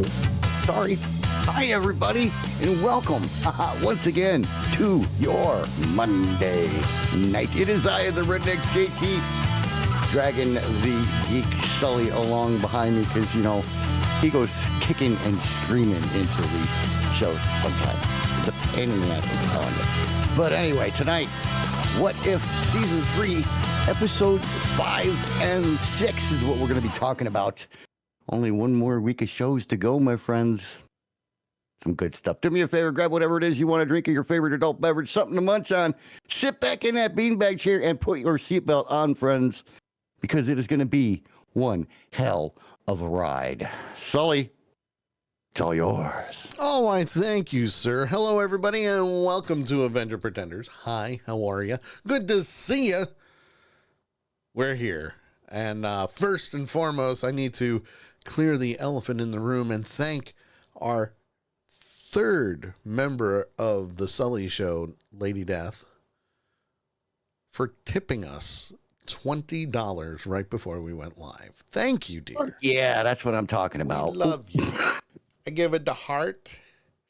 Sorry. Hi, everybody, and welcome once again to your Monday night. It is I, the Redneck JT, dragging the geek Sully along behind me because, you know, he goes kicking and screaming into these shows sometimes. It's a pain in the ass, I'm telling you. But anyway, tonight, What If Season 3, Episodes 5 and 6 is what we're going to be talking about. Only one more week of shows to go, my friends. Some good stuff. Do me a favor, grab whatever it is you want to drink or your favorite adult beverage, something to munch on. Sit back in that beanbag chair and put your seatbelt on, friends, because it is going to be one hell of a ride. Sully, it's all yours. Oh, I thank you, sir. Hello, everybody, and welcome to Avenger Pretenders. Hi, how are you? Good to see you. We're here. And first and foremost, I need to clear the elephant in the room and thank our third member of the Sully Show, Lady Death, for tipping us $20 right before we went live. Thank you, dear. Yeah, that's what I'm talking about. We love you. I give it the heart,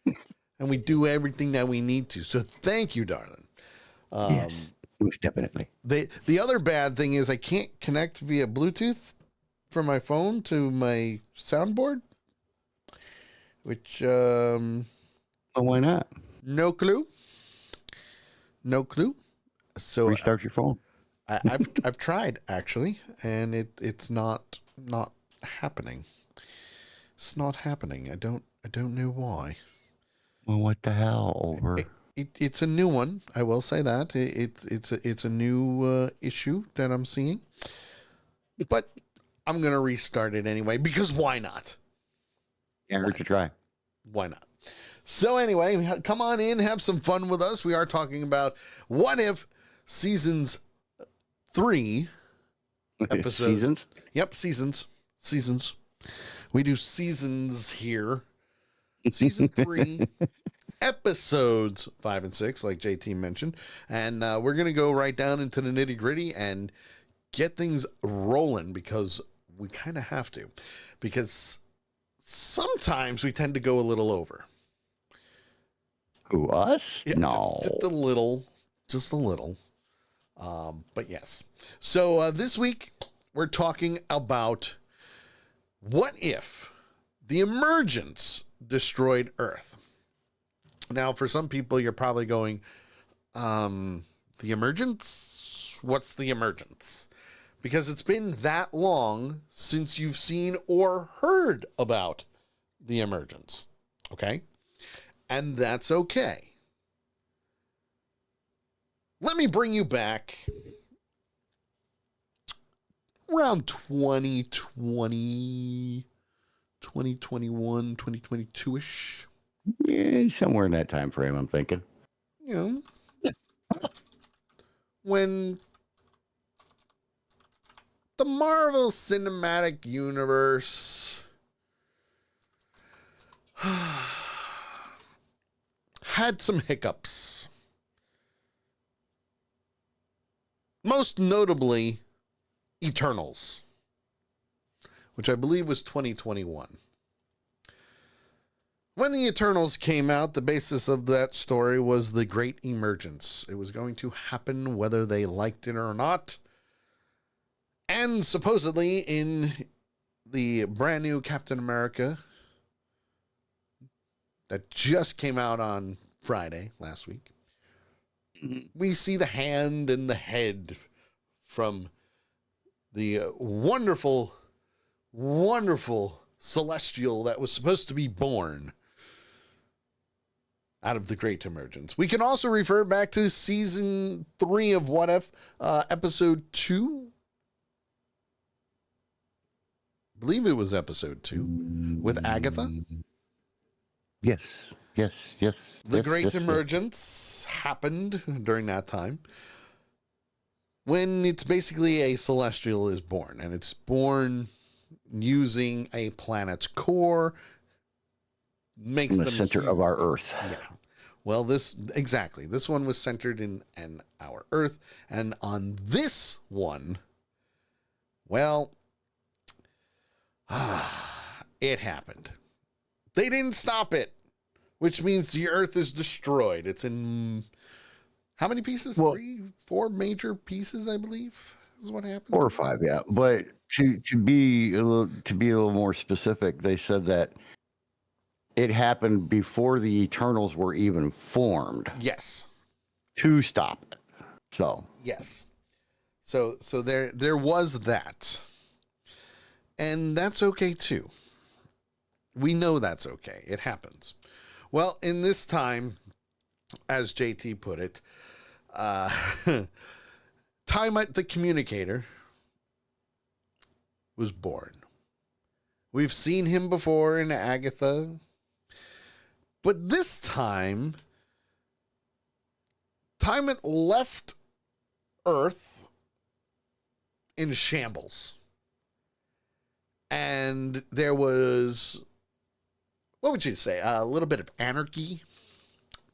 and we do everything that we need to. So thank you, darling. Yes, most definitely. The other bad thing is I can't connect via Bluetooth from my phone to my soundboard, which Well, why not? no clue. So Restart your phone. I've tried actually, and it's not happening. It's not happening. I don't know why. Well, what the hell, over? It's a new one. I will say that it's a new issue that I'm seeing, but I'm gonna restart it anyway because why not? Can't hurt to try. Why not? So anyway, come on in, have some fun with us. We are talking about What If Seasons 3 episode. Seasons? Yep, seasons. We do seasons here. Season 3, episodes 5 and 6, like JT mentioned. And we're going to go right down into the nitty gritty and get things rolling because we kind of have to. Because sometimes we tend to go a little over. Who, us? Yeah, no. Just a little. But yes. So this week, we're talking about what if the emergence destroyed Earth. Now, for some people, you're probably going, the emergence? What's the emergence? Because it's been that long since you've seen or heard about the emergence. Okay? And that's okay. Let me bring you back around 2020, 2021, 2022-ish. Yeah, somewhere in that time frame, I'm thinking. You know, when the Marvel Cinematic Universe had some hiccups. Most notably, Eternals, which I believe was 2021. When the Eternals came out, the basis of that story was the Great Emergence. It was going to happen whether they liked it or not. And supposedly in the brand new Captain America that just came out on Friday last week, we see the hand and the head from the wonderful, wonderful celestial that was supposed to be born out of the Great Emergence. We can also refer back to season 3 of What If, episode 2. I believe it was episode 2 with Agatha. Yes. The Great Emergence happened during that time when it's basically a celestial is born, and it's born using a planet's core, makes in the them center of our Earth. Yeah. Well, this one was centered in our Earth, and on this one, well, it happened. They didn't stop it, which means the Earth is destroyed. It's in how many pieces? Well, 4 major pieces, I believe, is what happened. 4 or 5, yeah. But to be a little more specific, they said that it happened before the Eternals were even formed Yes. to stop it. So Yes. So there was that. And that's okay too. We know that's okay. It happens. Well, in this time, as JT put it, Tiamat the Communicator was born. We've seen him before in Agatha, but this time, Tiamat left Earth in shambles. And there was, what would you say, a little bit of anarchy,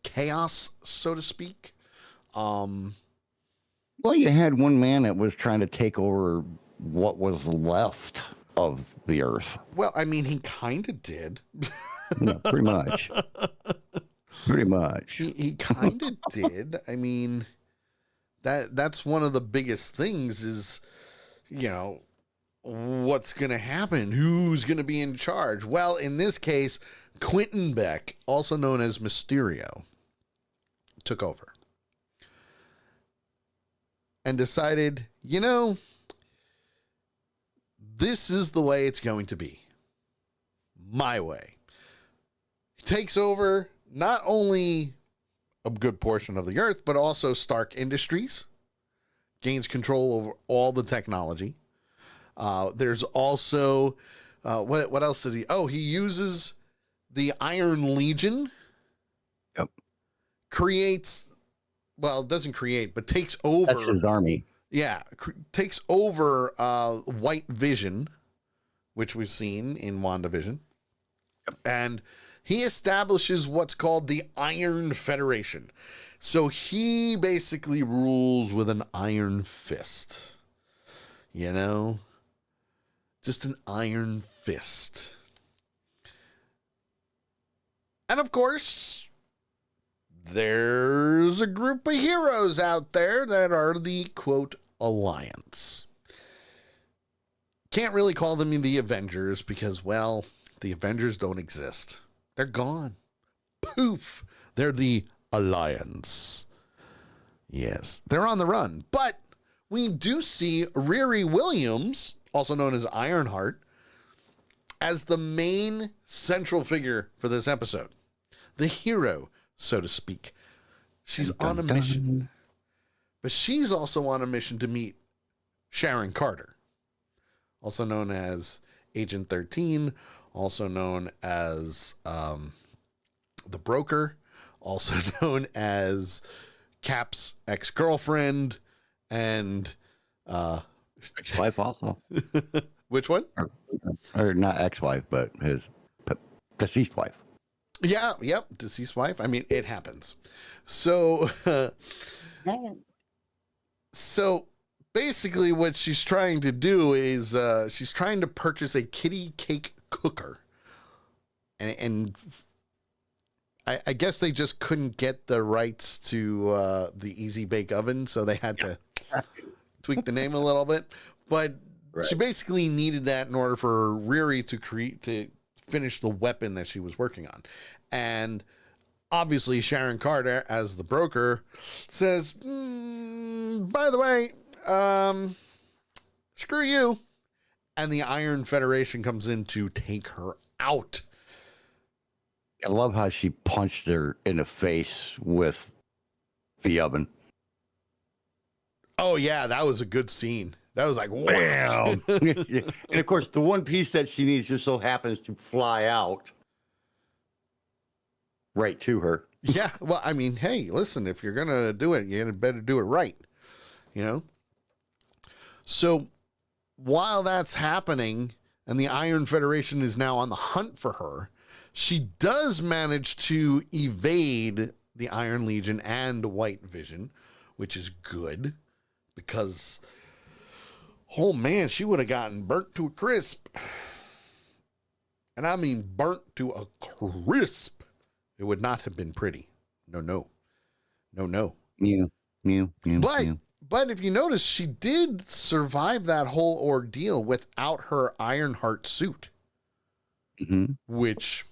chaos, so to speak. well, you had one man that was trying to take over what was left of the Earth. Well, I mean, he kind of did. Yeah, pretty much. Pretty much. He kind of did. I mean, that's one of the biggest things is, you know, what's going to happen? Who's going to be in charge? Well, in this case, Quentin Beck, also known as Mysterio, took over and decided, you know, this is the way it's going to be. My way. He takes over not only a good portion of the Earth, but also Stark Industries, gains control over all the technology. There's also, what else did he? Oh, he uses the Iron Legion. Yep. Creates, well, doesn't create, but takes over. That's his army. Yeah, takes over White Vision, which we've seen in WandaVision. Yep. And he establishes what's called the Iron Federation. So he basically rules with an iron fist. You know? Just an iron fist. And of course, there's a group of heroes out there that are the, quote, Alliance. Can't really call them the Avengers because, well, the Avengers don't exist. They're gone. Poof. They're the Alliance. Yes, they're on the run. But we do see Riri Williams, also known as Ironheart, as the main central figure for this episode. The hero, so to speak. She's on a mission. But she's also on a mission to meet Sharon Carter, also known as Agent 13, also known as the Broker, also known as Cap's ex-girlfriend, and Ex-wife also. which one? Or not ex-wife, but his deceased wife. Yeah, yep, deceased wife. I mean, it happens. So, so basically what she's trying to do is she's trying to purchase a kitty cake cooker. And I guess they just couldn't get the rights to the Easy Bake Oven, so they had to tweak the name a little bit. But she basically needed that in order for Riri to finish the weapon that she was working on. And obviously Sharon Carter, as the Broker, says, by the way, screw you. And the Iron Federation comes in to take her out. I love how she punched her in the face with the oven. Oh, yeah, that was a good scene. That was like, wow. And of course, the one piece that she needs just so happens to fly out right to her. Yeah, well, I mean, hey, listen, if you're going to do it, you better do it right, you know? So while that's happening and the Iron Federation is now on the hunt for her, she does manage to evade the Iron Legion and White Vision, which is good because, oh man, she would have gotten burnt to a crisp. And I mean burnt to a crisp. It would not have been pretty. No, no. No, no. Mew, mew, mew, But mew. but if you notice, she did survive that whole ordeal without her Ironheart suit, Mm-hmm. which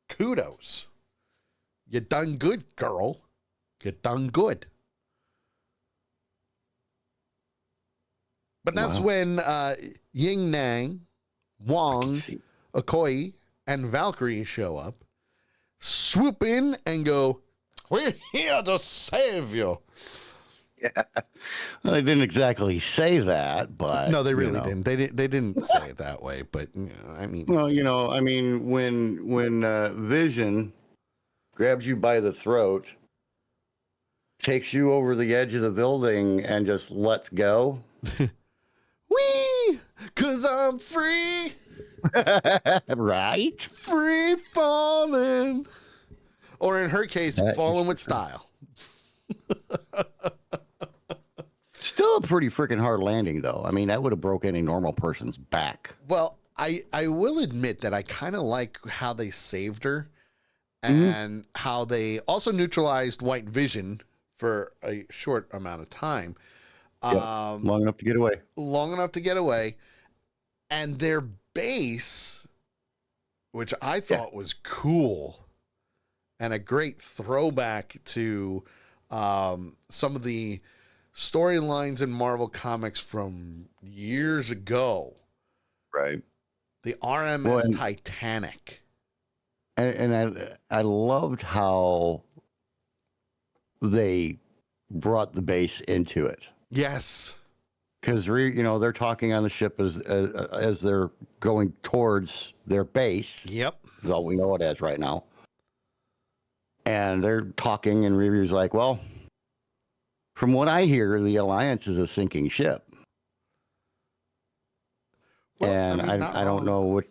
kudos. You done good, girl. You done good. But that's Wow. when Ying Nang, Wong, See. Okoye, and Valkyrie show up, swoop in and go, "We're here to save you." Well, they didn't exactly say that, but No, they you really know. didn't. They didn't say it that way, but I mean, Well, I mean, when Vision grabs you by the throat, takes you over the edge of the building, and just lets go. wee, 'cause I'm free, Right? free falling, or in her case, falling with style. Still a pretty freaking hard landing, though. I mean, that would have broke any normal person's back. Well, I will admit that I kind of like how they saved her and how they also neutralized White Vision for a short amount of time. Yep. Long enough to get away. Long enough to get away. And their base, which I thought was cool and a great throwback to some of the storylines in Marvel Comics from years ago. Right. The RMS Titanic. And I loved how they brought the base into it. Yes. Because they're talking on the ship as they're going towards their base. Yep. Is all we know it as right now. And they're talking, and Review's like, "Well, from what I hear, the Alliance is a sinking ship." Well, And I mean, I don't know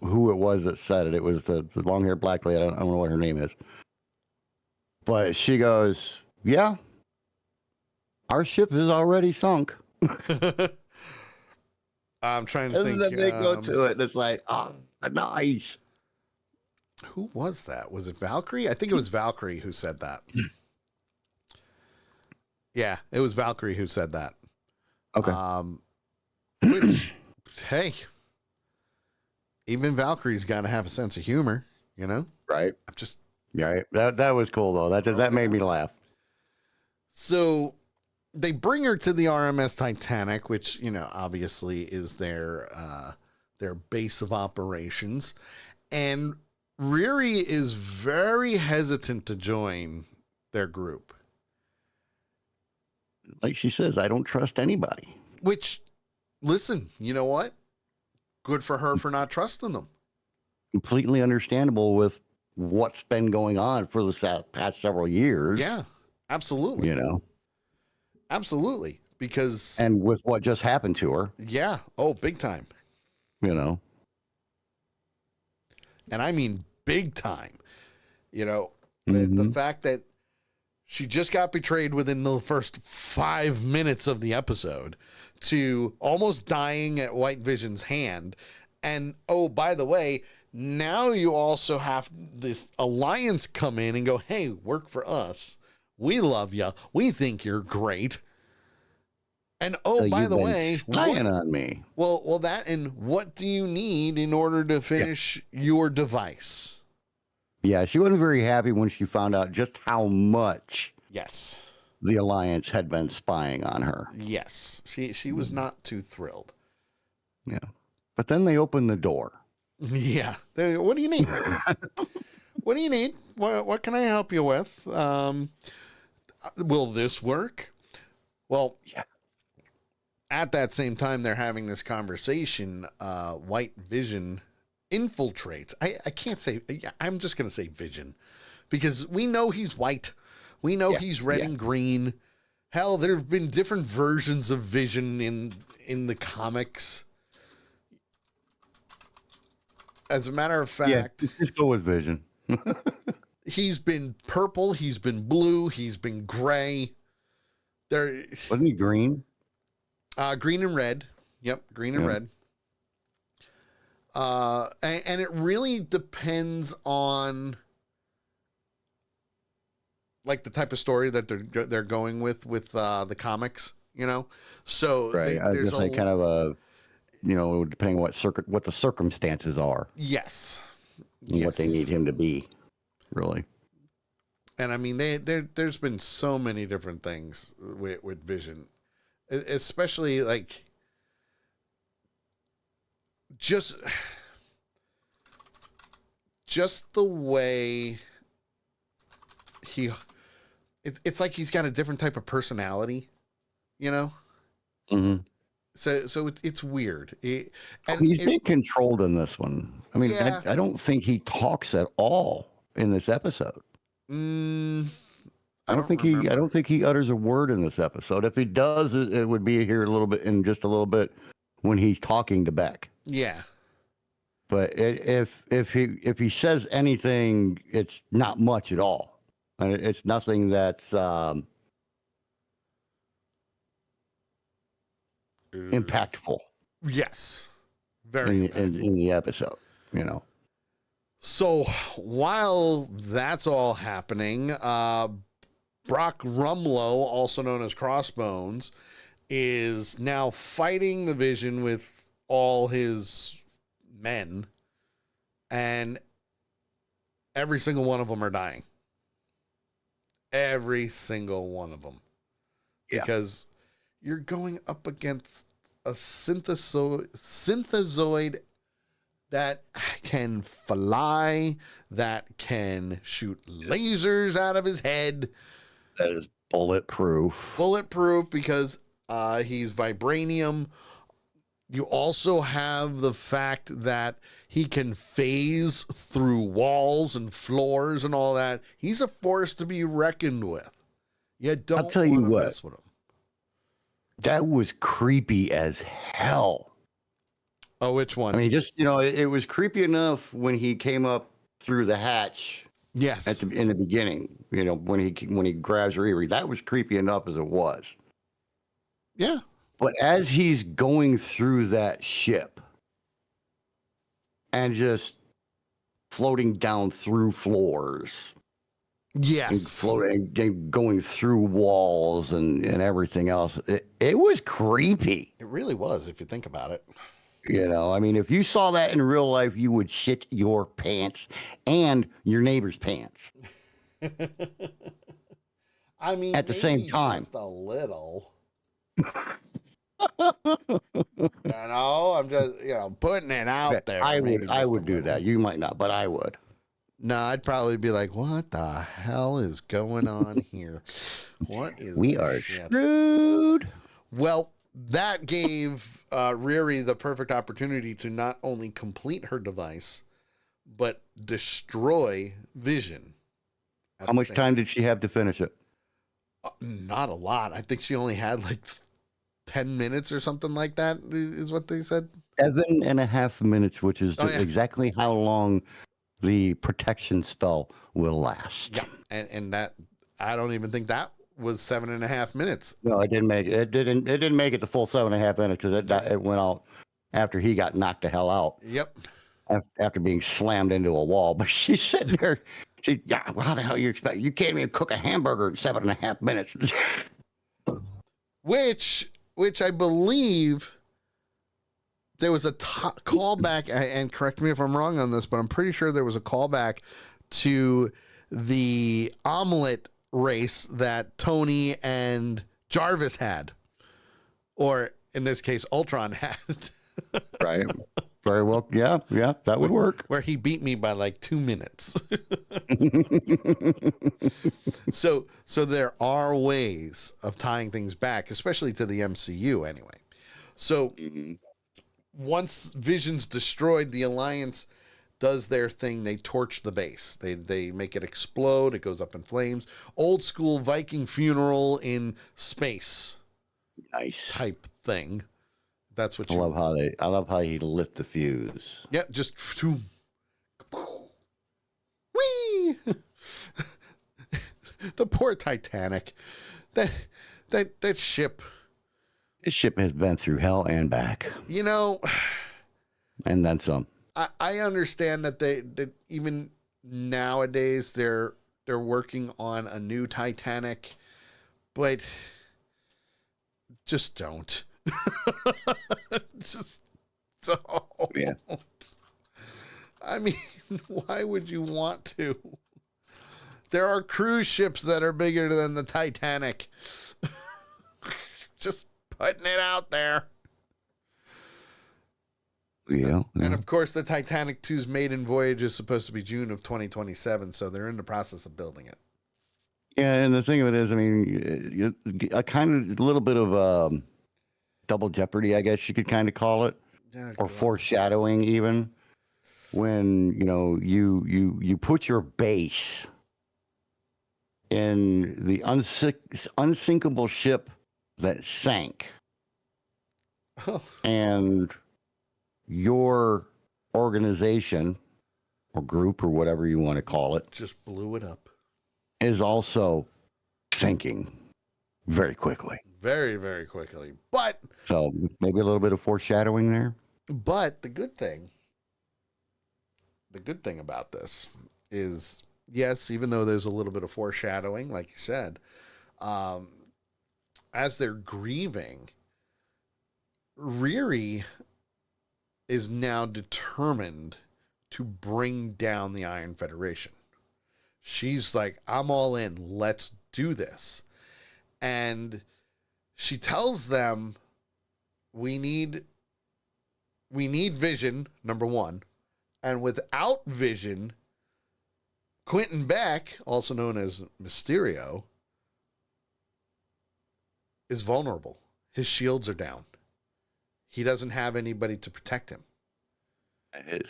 who it was that said it. It was the long-haired black lady. I don't know what her name is. But she goes, "Yeah, our ship is already sunk." I'm trying to And think. then they go to it, and it's like, oh, nice. Who was that? Was it Valkyrie? I think it was Valkyrie who said that. Yeah, it was Valkyrie who said that. Okay. Which, hey, even Valkyrie's got to have a sense of humor, you know? Right. I'm just Right. That was cool, though. That made me laugh. so they bring her to the RMS Titanic, which, obviously is their base of operations. And Riri is very hesitant to join their group. Like she says, I don't trust anybody. Which, listen, you know what? Good for her for not trusting them. Completely understandable with what's been going on for the past several years. Yeah, absolutely. Absolutely. Because... And with what just happened to her. Yeah. Oh, big time. And I mean big time. The fact that she just got betrayed within the first 5 minutes of the episode to almost dying at White Vision's hand. And, oh, by the way, now you also have this alliance come in and go, "Hey, work for us. We love you. We think you're great. And, oh, So by you've the been way, spying on me." Well, that, and what do you need in order to finish your device? Yeah, she wasn't very happy when she found out just how much Yes. the Alliance had been spying on her. Yes. She was not too thrilled. Yeah. But then they opened the door. Yeah. What do you need? What do you need? What can I help you with? Will this work? Well, Yeah. At that same time they're having this conversation, White Vision infiltrates. I can't say, I'm just going to say Vision, because we know he's white. We know he's red and green. Hell, there have been different versions of Vision in the comics. As a matter of fact, just go with Vision. he's been purple, he's been blue, he's been gray. There, Wasn't he green? green and red. Yep, green and red. And it really depends on like the type of story that they're going with the comics, you know. So Right. I was there's just like kind of a, depending on what the circumstances are yes, and what they need him to be, really. And I mean, there's been so many different things with Vision, especially like just the way it's like he's got a different type of personality, you know. Mm-hmm. So it's weird. And he's being controlled in this one. I mean, yeah. I don't think he talks at all in this episode. I don't think he utters a word in this episode. If he does, it would be here in just a little bit when he's talking to Beck. Yeah. But if he says anything, it's not much at all, and it's nothing that's impactful. Yes, very in the episode, you know. So while that's all happening, Brock Rumlow, also known as Crossbones, is now fighting the Vision with all his men, and every single one of them are dying. Every single one of them. Yeah. Because you're going up against a synthezoid that can fly, that can shoot lasers out of his head. That is bulletproof. Bulletproof because he's vibranium. You also have the fact that he can phase through walls and floors and all that. He's a force to be reckoned with. You don't want to mess with him. That was creepy as hell. Oh, which one? I mean, just, it was creepy enough when he came up through the hatch. Yes. In the beginning, when he grabs Riri, that was creepy enough as it was. Yeah. But as he's going through that ship and just floating down through floors. Yes. And floating and going through walls and everything else. It was creepy. It really was, if you think about it. I mean, if you saw that in real life, you would shit your pants and your neighbor's pants. I mean, at the same time. Just a little. I'm just, putting it out there. I would do that. You might not, but I would. No, I'd probably be like, what the hell is going on here? What is we are screwed? Well, that gave Riri the perfect opportunity to not only complete her device, but destroy Vision. How much time did she have to finish it? Not a lot. I think she only had like 10 minutes or something like that, is what they said. 7.5 minutes, which is exactly how long the protection spell will last. Yeah, and that, I don't even think that was 7.5 minutes. No, it didn't make it. It didn't make it the full 7.5 minutes because it went out after he got knocked the hell out. Yep. After being slammed into a wall, but she's sitting there. Well, how the hell you expect? You can't even cook a hamburger in 7.5 minutes. Which I believe there was a callback, and correct me if I'm wrong on this, but I'm pretty sure there was a callback to the omelet race that Tony and Jarvis had, or in this case, Ultron had. Right. Very well. Yeah, that would work. Where he beat me by like 2 minutes. So there are ways of tying things back, especially to the MCU anyway. So once Vision's destroyed, the Alliance does their thing. They torch the base. They make it explode. It goes up in flames. Old school Viking funeral in space. Nice type thing. That's what I love how he lit the fuse. Yeah, just whee. The poor Titanic. That ship. This ship has been through hell and back. And then some. I understand that that even nowadays they're working on a new Titanic, but just don't. Just don't. Yeah. I mean, why would you want to? There are cruise ships that are bigger than the Titanic. Just putting it out there. Yeah. And of course, the Titanic 2's maiden voyage is supposed to be June of 2027, so they're in the process of building it. Yeah, and the thing of it is, I mean, a kind of a little bit of double jeopardy, I guess you could kind of call it, or foreshadowing even. When you put your base in the unsinkable ship that sank, and your organization or group or whatever you want to call it just blew it up, is also sinking very quickly. Very, very quickly. But so maybe a little bit of foreshadowing there. But the good thing about this is, yes, even though there's a little bit of foreshadowing, like you said, as they're grieving, Riri is now determined to bring down the Iron Federation. She's like, I'm all in. Let's do this. And she tells them, we need Vision, number one. And without Vision, Quentin Beck, also known as Mysterio, is vulnerable. His shields are down. He doesn't have anybody to protect him. His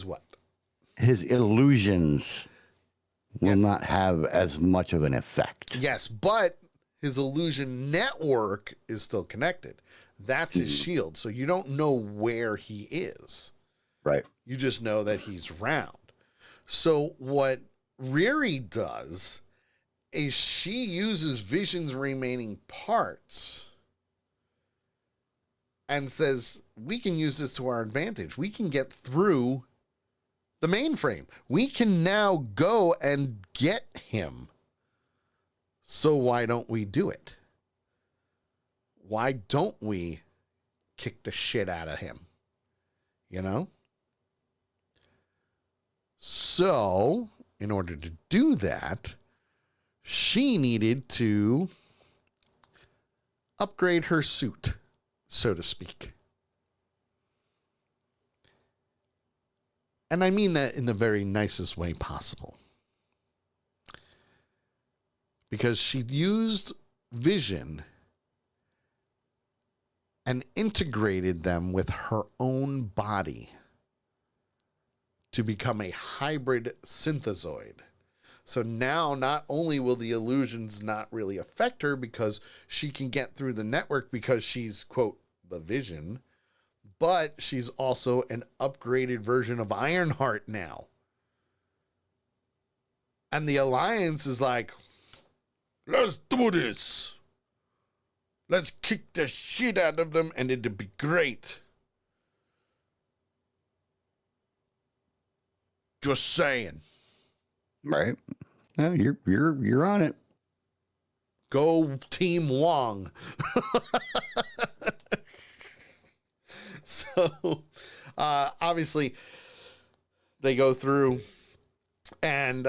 what? His illusions will not have as much of an effect. Yes, but his illusion network is still connected. That's his shield. So you don't know where he is. Right. You just know that he's round. So what Riri does is she uses Vision's remaining parts and says, we can use this to our advantage. We can get through the mainframe. We can now go and get him. So why don't we do it? Why don't we kick the shit out of him? You know? So, in order to do that, she needed to upgrade her suit, so to speak. And I mean that in the very nicest way possible. Because she used Vision and integrated them with her own body to become a hybrid synthezoid. So now not only will the illusions not really affect her because she can get through the network because she's, quote, the Vision, but she's also an upgraded version of Ironheart now. And the Alliance is like, let's do this. Let's kick the shit out of them and it'd be great. Just saying. Right. No, you're on it. Go Team Wong. So, obviously, they go through and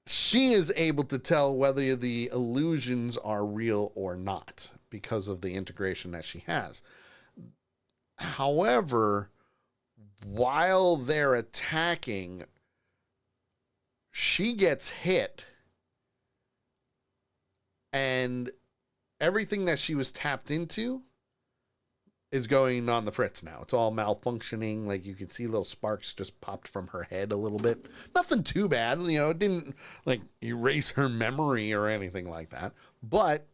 she is able to tell whether the illusions are real or not because of the integration that she has. However, while they're attacking, she gets hit and everything that she was tapped into is going on the fritz now. It's all malfunctioning. Like you can see little sparks just popped from her head a little bit. Nothing too bad. You know, it didn't like erase her memory or anything like that, but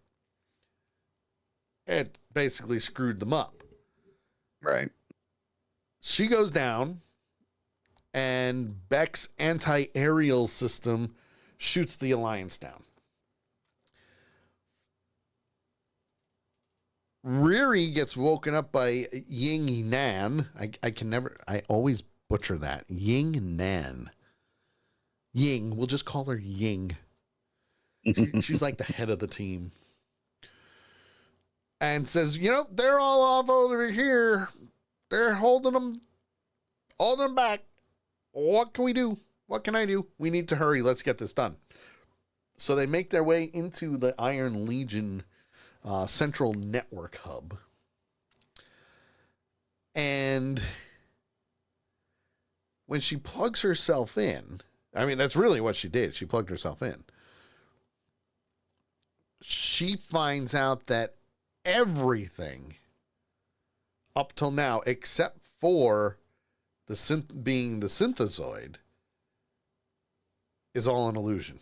it basically screwed them up. Right. She goes down and Beck's anti-aerial system shoots the Alliance down. Riri gets woken up by Ying Nan. I always butcher that. Ying Nan. Ying. We'll just call her Ying. She's like the head of the team. And says, they're all off over here. They're holding them back. What can we do? What can I do? We need to hurry. Let's get this done. So they make their way into the Iron Legion central network hub. And when she plugs herself in, I mean, that's really what she did. She plugged herself in. She finds out that everything up till now, except for being the synthezoid, is all an illusion.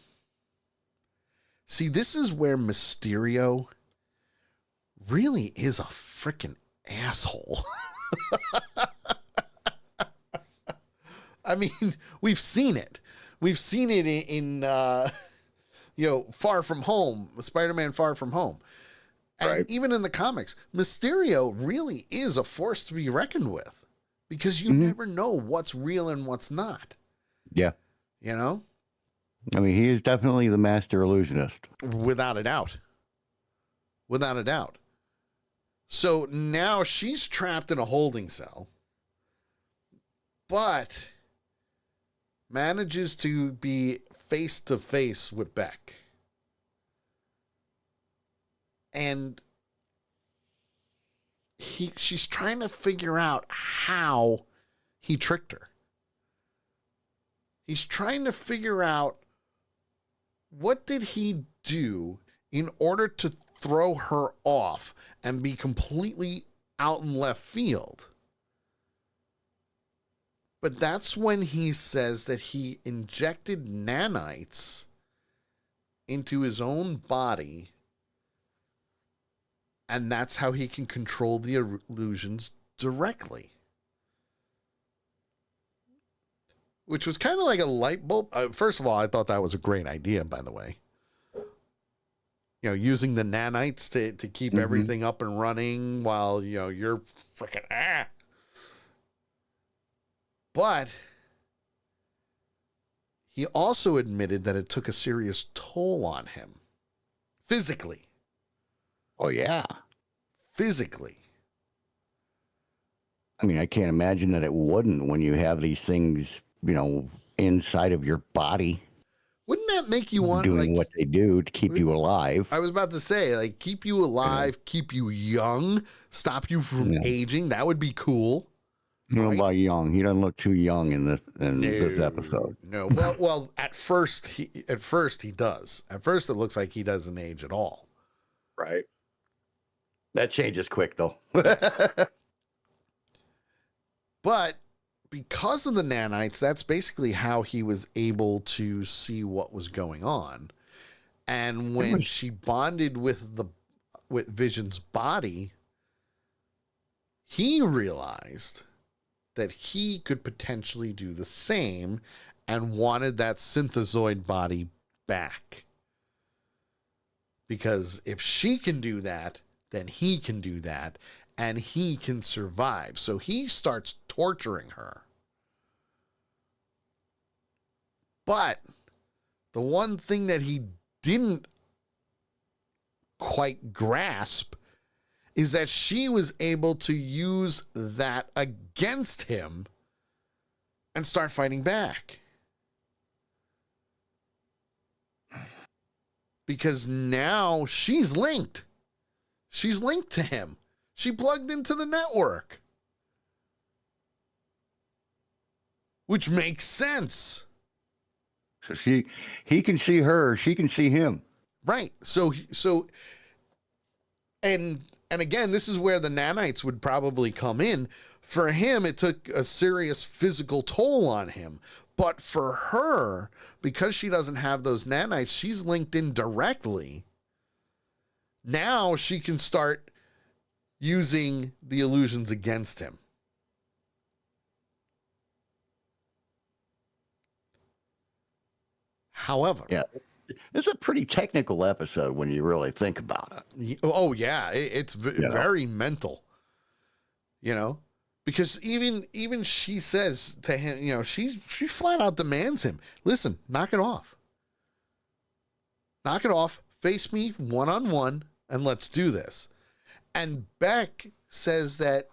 See, this is where Mysterio really is a freaking asshole. I mean, we've seen it. We've seen it in Far From Home, Spider-Man Far From Home. And right. Even in the comics, Mysterio really is a force to be reckoned with because you never know what's real and what's not. Yeah. I mean, he is definitely the master illusionist. Without a doubt. Without a doubt. So now she's trapped in a holding cell, but manages to be face to face with Beck. And she's trying to figure out how he tricked her. He's trying to figure out what did he do in order to throw her off and be completely out in left field. But that's when he says that he injected nanites into his own body, and that's how he can control the illusions directly. Which was kind of like a light bulb. First of all, I thought that was a great idea, by the way. Using the nanites to keep everything up and running while, you're freaking But he also admitted that it took a serious toll on him. Physically. Oh, yeah. Physically. I mean, I can't imagine that it wouldn't when you have these things, inside of your body. Wouldn't that make you want doing what they do to keep you alive? I was about to say, keep you alive, keep you young, stop you from aging. That would be cool. I don't know about young. He doesn't look too young in this episode. No. Well, at first he does. At first it looks like he doesn't age at all. Right. That changes quick though. But because of the nanites, that's basically how he was able to see what was going on. And when she bonded with Vision's body, he realized that he could potentially do the same and wanted that synthezoid body back. Because if she can do that, then he can do that, and he can survive. So he starts torturing her. But the one thing that he didn't quite grasp is that she was able to use that against him and start fighting back. Because now she's linked. She's linked to him. She plugged into the network. Which makes sense. So he can see her, she can see him. Right. So and again, this is where the nanites would probably come in. For him, it took a serious physical toll on him. But for her, because she doesn't have those nanites, she's linked in directly. Now she can start using the illusions against him. However, yeah, it's a pretty technical episode when you really think about it. Oh yeah, it's You know? very mental. You know, because even she says to him, you know, she flat out demands him, listen, knock it off. Knock it off. Face me one-on-one and let's do this. And Beck says that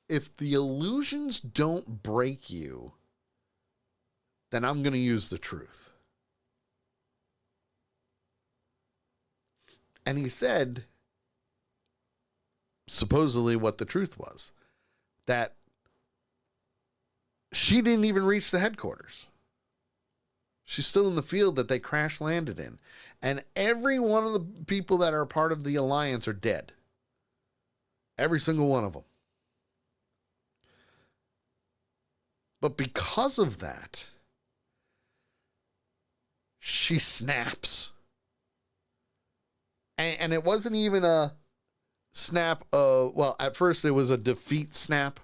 if the illusions don't break you, then I'm going to use the truth. And he said, supposedly what the truth was, that she didn't even reach the headquarters. She's still in the field that they crash landed in. And every one of the people that are part of the alliance are dead. Every single one of them. But because of that, she snaps. And it wasn't even a snap of, well, at first it was a defeat snap.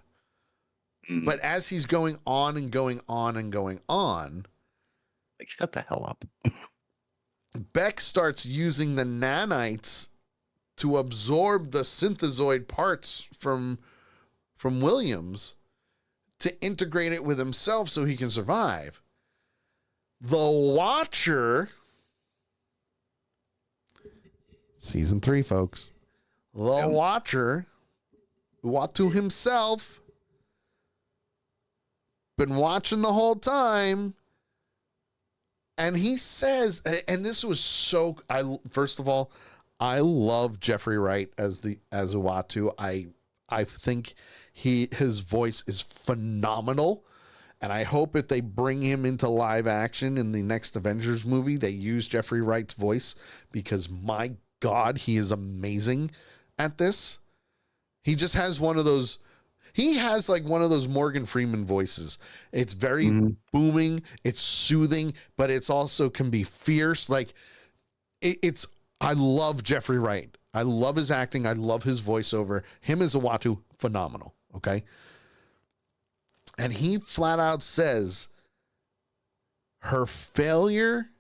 But as he's going on and going on and going on, Like, shut the hell up. Beck starts using the nanites to absorb the synthezoid parts from Williams to integrate it with himself so he can survive. The Watcher, season 3, folks. The Watcher, Uatu himself, been watching the whole time. And he says, and this was so, first of all, I love Jeffrey Wright as Uatu. I think his voice is phenomenal. And I hope if they bring him into live action in the next Avengers movie, they use Jeffrey Wright's voice, because my God, he is amazing at this. He just has one of those, he has like one of those Morgan Freeman voices. It's very booming, it's soothing, but it's also can be fierce. Like I love Jeffrey Wright. I love his acting. I love his voiceover. Him as Uatu, phenomenal. Okay. And he flat out says her failure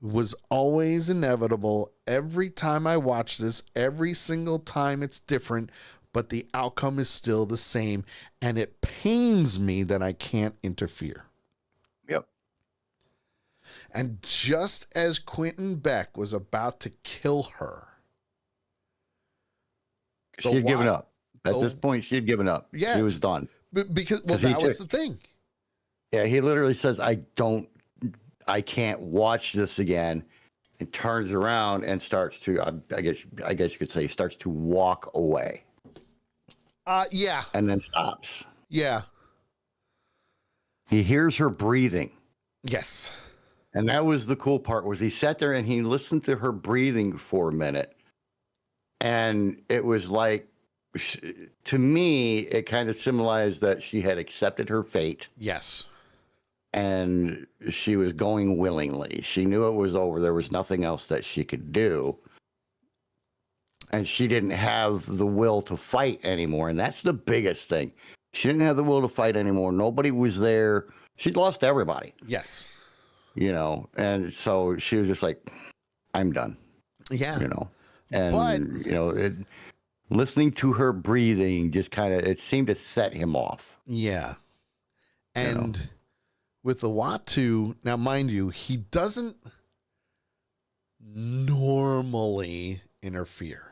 was always inevitable. Every time I watch this, every single time it's different, but the outcome is still the same. And it pains me that I can't interfere. Yep. And just as Quentin Beck was about to kill her, She had given up. At this point, she had given up. Yeah. He was done. Because that was the thing. Yeah, he literally says, I can't watch this again, and turns around and starts to, I guess you could say, starts to walk away. Yeah. And then stops. Yeah. He hears her breathing. Yes. And that was the cool part, was he sat there and he listened to her breathing for a minute. And it was like, to me, it kind of symbolized that she had accepted her fate. Yes. And she was going willingly. She knew it was over. There was nothing else that she could do. And she didn't have the will to fight anymore. And that's the biggest thing. She didn't have the will to fight anymore. Nobody was there. She'd lost everybody. Yes. You know, and so she was just like, I'm done. Yeah. You know, and, you know, listening to her breathing just kind of, it seemed to set him off. Yeah. And with the Uatu, now mind you, he doesn't normally interfere.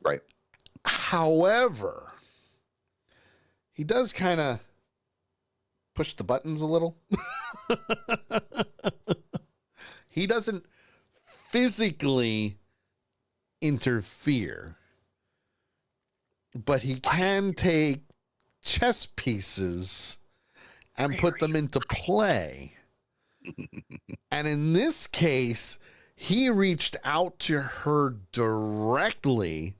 Right. However, he does kind of push the buttons a little. He doesn't physically interfere, but he can take chess pieces and put them into play. And in this case, he reached out to her directly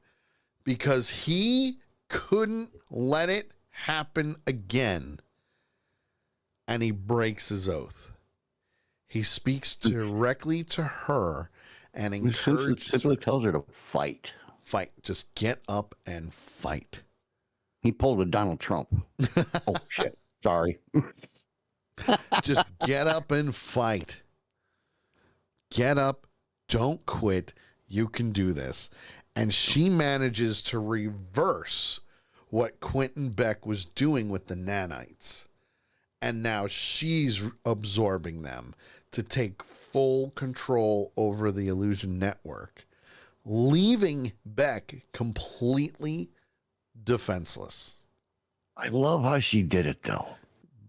because he couldn't let it happen again. And he breaks his oath. He speaks directly to her and encourages simply tells her to fight. Fight. Just get up and fight. He pulled a Donald Trump. Oh, shit. Sorry. Just get up and fight. Get up. Don't quit. You can do this. And she manages to reverse what Quentin Beck was doing with the nanites. And now she's absorbing them to take full control over the illusion network, leaving Beck completely defenseless. I love how she did it, though.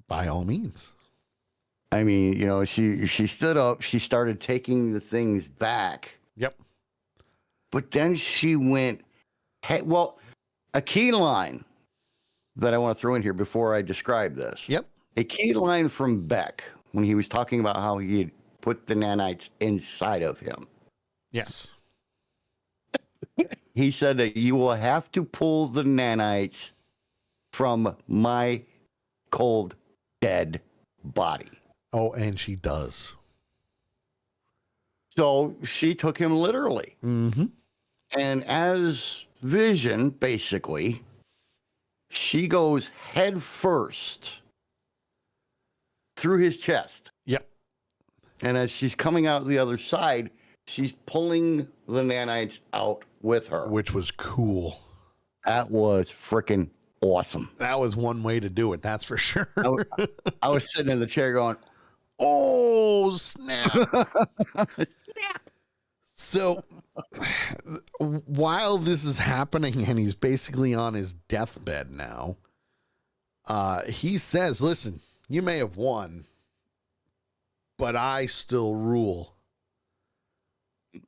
By all means. I mean, you know, she stood up, she started taking the things back. Yep. But then she went, well, a key line that I want to throw in here before I describe this. Yep. A key line from Beck when he was talking about how he had put the nanites inside of him. Yes. He said that you will have to pull the nanites from my cold, dead body. Oh, and she does. So she took him literally. Mm-hmm. And as Vision, basically, she goes head first through his chest. Yep. And as she's coming out the other side, she's pulling the nanites out with her. Which was cool. That was freaking awesome. That was one way to do it, that's for sure. I was sitting in the chair going, oh, snap. So while this is happening and he's basically on his deathbed now, he says, listen, you may have won, but I still rule.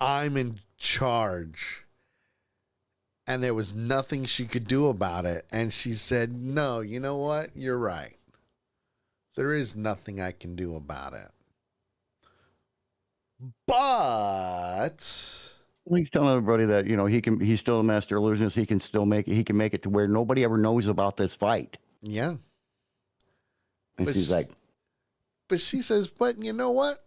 I'm in charge. And there was nothing she could do about it. And she said, no, you know what? You're right. There is nothing I can do about it. But well, he's telling everybody that, you know, he's still a master illusionist. He can still make it. He can make it to where nobody ever knows about this fight. yeah. And she's like, but she says, but you know what?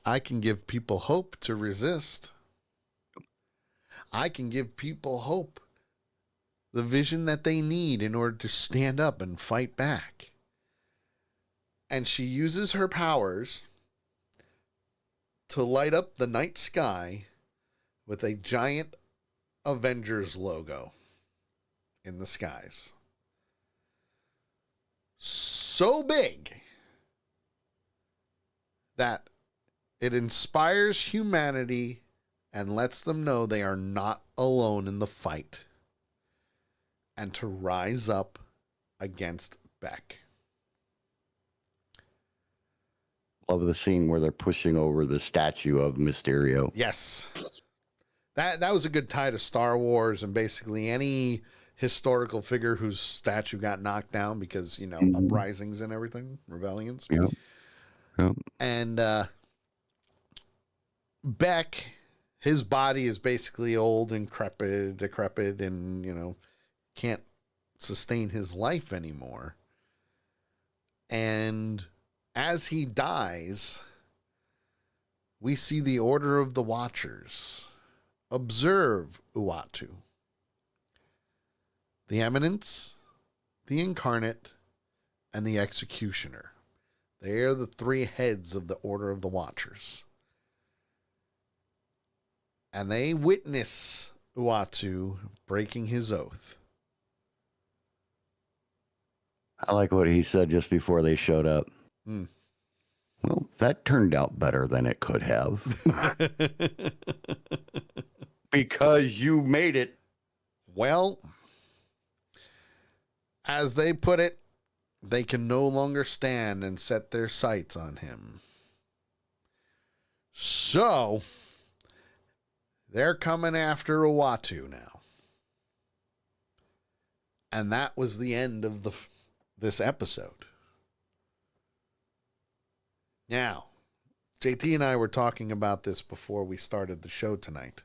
I can give people hope to resist. I can give people hope, the vision that they need in order to stand up and fight back. And she uses her powers to light up the night sky with a giant Avengers logo in the skies. So big that it inspires humanity and lets them know they are not alone in the fight and to rise up against Beck. love the scene where they're pushing over the statue of Mysterio. Yes. That was a good tie to Star Wars and basically any historical figure whose statue got knocked down because, you know, uprisings and everything, rebellions. Yep. Yep. And Beck, his body is basically old and decrepit and, you know, can't sustain his life anymore. And as he dies, we see the Order of the Watchers observe Uatu. The Eminence, the Incarnate, and the Executioner. They are the three heads of the Order of the Watchers. And they witness Uatu breaking his oath. I like what he said just before they showed up. Mm. Well, that turned out better than it could have. Because you made it. Well, as they put it, they can no longer stand and set their sights on him. So, they're coming after Uatu now. And that was the end of this episode. Now, JT and I were talking about this before we started the show tonight.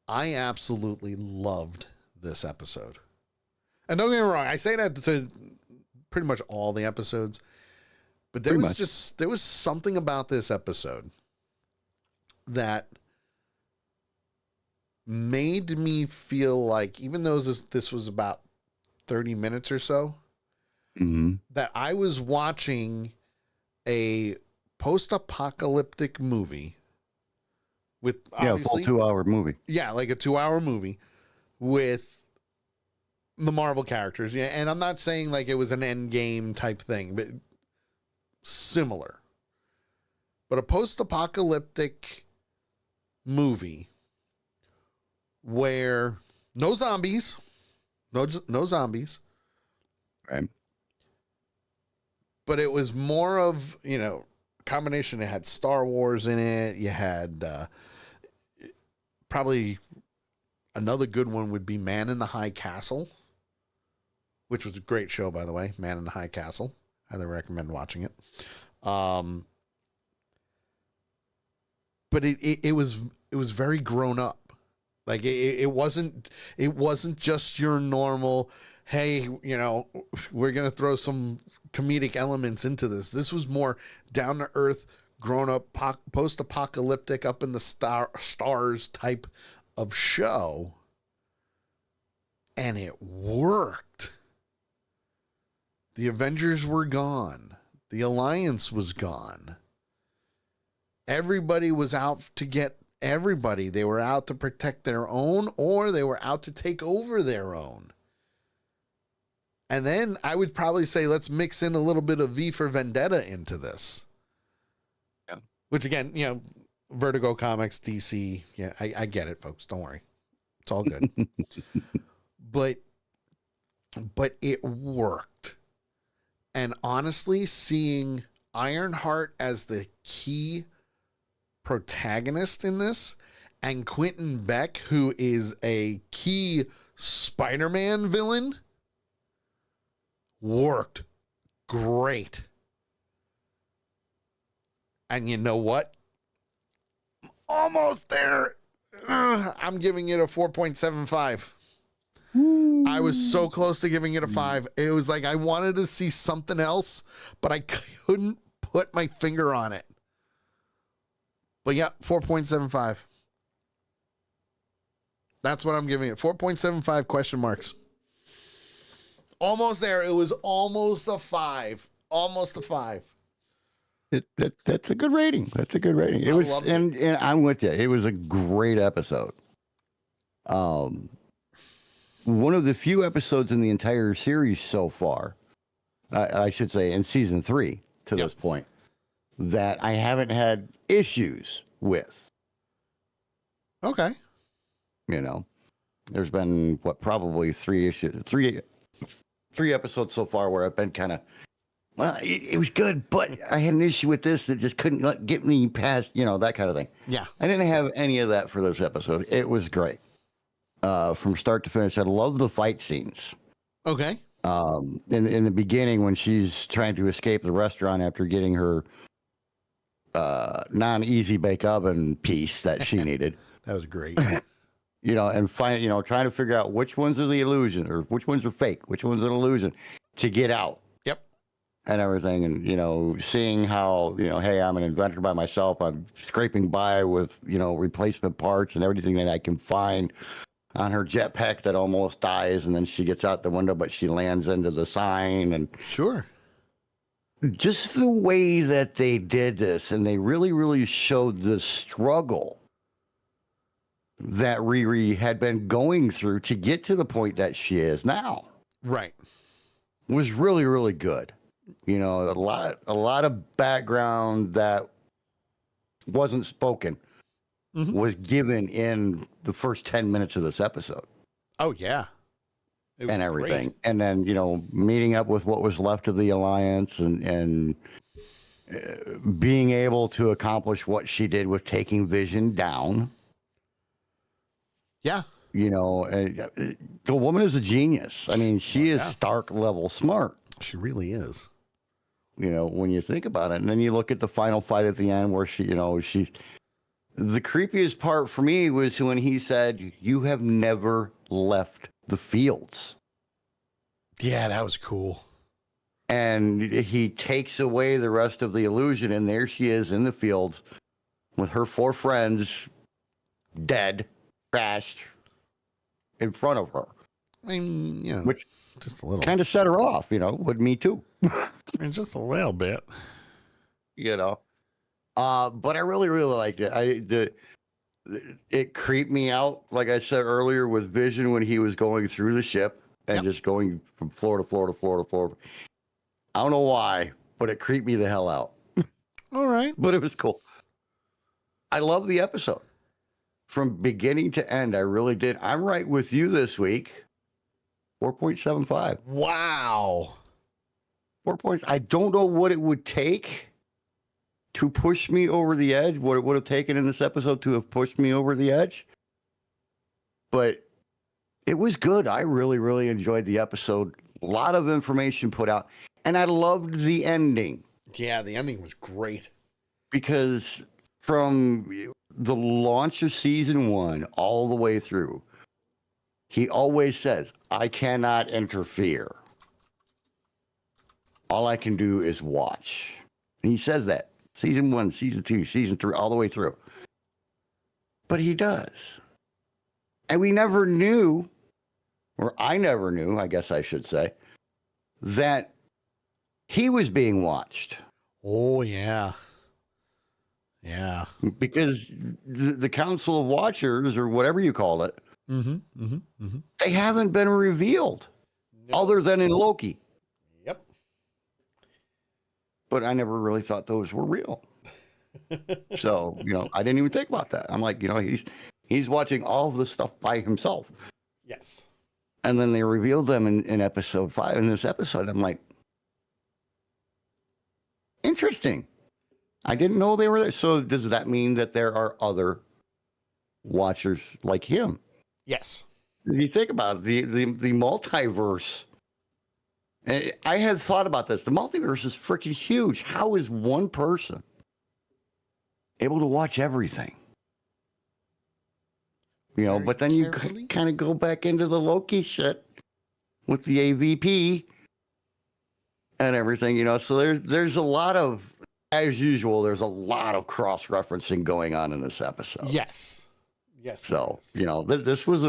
I absolutely loved this episode. And don't get me wrong, I say that to pretty much all the episodes, but there was something about this episode that made me feel like, even though this was about 30 minutes or so, that I was watching a post-apocalyptic movie with Yeah, a full obviously, 2-hour movie. yeah, like a 2-hour movie with the Marvel characters. Yeah, and I'm not saying like it was an end game type thing, but similar. But a post-apocalyptic movie where no zombies, no zombies, Right. but it was more of, combination. It had Star Wars in it. You had probably another good one would be Man in the High Castle, which was a great show, by the way. Man in the High Castle. Highly recommend watching it. But it was very grown up. Like it wasn't just your normal, hey, we're gonna throw some comedic elements into this. This was more down to earth, grown up, post apocalyptic, up in the stars type of show, and it worked. The Avengers were gone. The Alliance was gone. Everybody was out to get everybody. They were out to protect their own, or they were out to take over their own. And then I would probably say, let's mix in a little bit of V for Vendetta into this. Yeah. Which again, Vertigo Comics, DC. Yeah, I get it, folks. Don't worry. It's all good. but it worked. And honestly, seeing Ironheart as the key protagonist in this, and Quentin Beck, who is a key Spider-Man villain, worked great. And you know what? Almost there. I'm giving it a 4.75. I was so close to giving it a 5. It was like I wanted to see something else, but I couldn't put my finger on it. But yeah, 4.75. That's what I'm giving it. 4.75 question marks. Almost there. It was almost a 5. Almost a 5. That's a good rating. That's a good rating. It was, and I'm with you. It was a great episode. One of the few episodes in the entire series so far, I should say, in season 3 to this point, that I haven't had issues with. Okay. There's been probably 3 episodes so far where I've been kind of, well, it was good, but I had an issue with this that just couldn't get me past, that kind of thing. Yeah. I didn't have any of that for this episode. It was great. From start to finish. I love the fight scenes. Okay. In the beginning when she's trying to escape the restaurant after getting her non-easy bake oven piece that she needed. That was great. And trying to figure out which ones are the illusion or which ones are fake, which ones are illusion to get out. Yep. And everything. And, seeing how, hey, I'm an inventor by myself. I'm scraping by with, replacement parts and everything that I can find on her jetpack that almost dies. And then she gets out the window, but she lands into the sign. And sure. Just the way that they did this, and they really, really showed the struggle that Riri had been going through to get to the point that she is now. Right. Was really, really good. A lot of background that wasn't spoken was given in the first 10 minutes of this episode. Oh, yeah. And everything. Great. And then, meeting up with what was left of the Alliance and being able to accomplish what she did with taking Vision down. Yeah. The woman is a genius. I mean, she is Stark level smart. She really is. When you think about it. And then you look at the final fight at the end where the creepiest part for me was when he said, "You have never left the fields." Yeah, that was cool. And he takes away the rest of the illusion, and there she is in the fields with her 4 friends dead, crashed in front of her. I mean, which just a little kind of set her off, with me too. just a little bit. But I really, really liked it. It creeped me out, like I said earlier, with Vision when he was going through the ship and just going from floor to floor to floor to floor. I don't know why, but it creeped me the hell out. All right. But it was cool. I love the episode from beginning to end. I really did. I'm right with you this week. 4.75. Wow. 4 points. I don't know what it would take to push me over the edge, what it would have taken in this episode to have pushed me over the edge. But it was good. I really, really enjoyed the episode. A lot of information put out. And I loved the ending. Yeah, the ending was great. Because from the launch of season 1 all the way through, he always says, I cannot interfere. All I can do is watch. And he says that. Season 1, season 2, season 3, all the way through. But he does. And we never knew, or I never knew, I guess I should say, that he was being watched. Oh, yeah. Yeah. Because the Council of Watchers, or whatever you call it, they haven't been revealed other than in Loki. Yep. But I never really thought those were real. So, I didn't even think about that. I'm like, he's watching all of this stuff by himself. Yes. And then they revealed them in episode 5. In this episode, I'm like, interesting. I didn't know they were there. So does that mean that there are other watchers like him? Yes. If you think about it, the multiverse, and I had thought about this. The multiverse is freaking huge. How is one person able to watch everything? Very but then you carefully. kind of go back into the Loki shit with the AVP and everything, So there's a lot of, as usual, there's a lot of cross-referencing going on in this episode. Yes. Yes. So, this was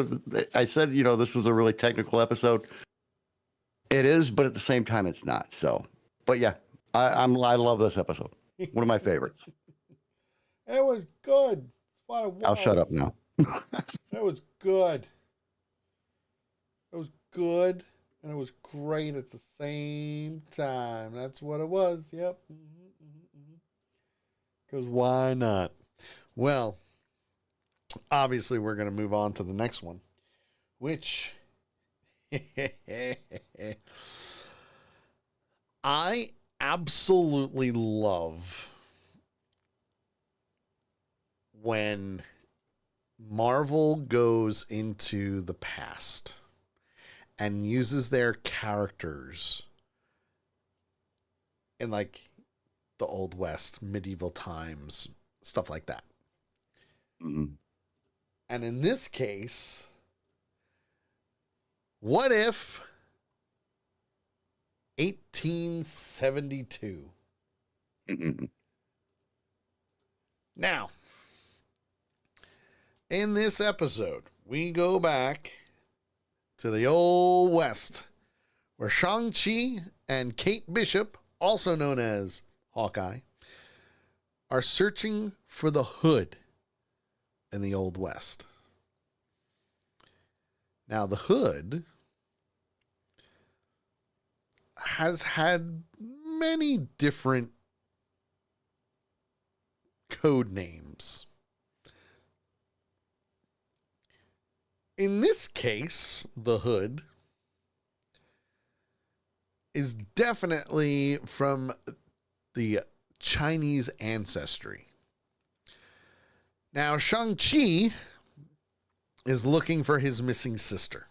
I said, this was a really technical episode. It is, but at the same time, it's not. So, but yeah, I love this episode. One of my favorites. It was good. That's what it was. I'll shut up now. It was good. It was good, and it was great at the same time. That's what it was. Yep. Because why not? Well, obviously, we're going to move on to the next one, which I absolutely love when Marvel goes into the past and uses their characters in like the Old West, medieval times, stuff like that. Mm-hmm. And in this case, what if 1872? Mm-hmm. Now, in this episode, we go back to the Old West, where Shang-Chi and Kate Bishop, also known as Hawkeye, are searching for the Hood in the Old West. Now, the Hood has had many different code names. In this case, the Hood is definitely from the Chinese ancestry. Now, Shang-Chi is looking for his missing sister.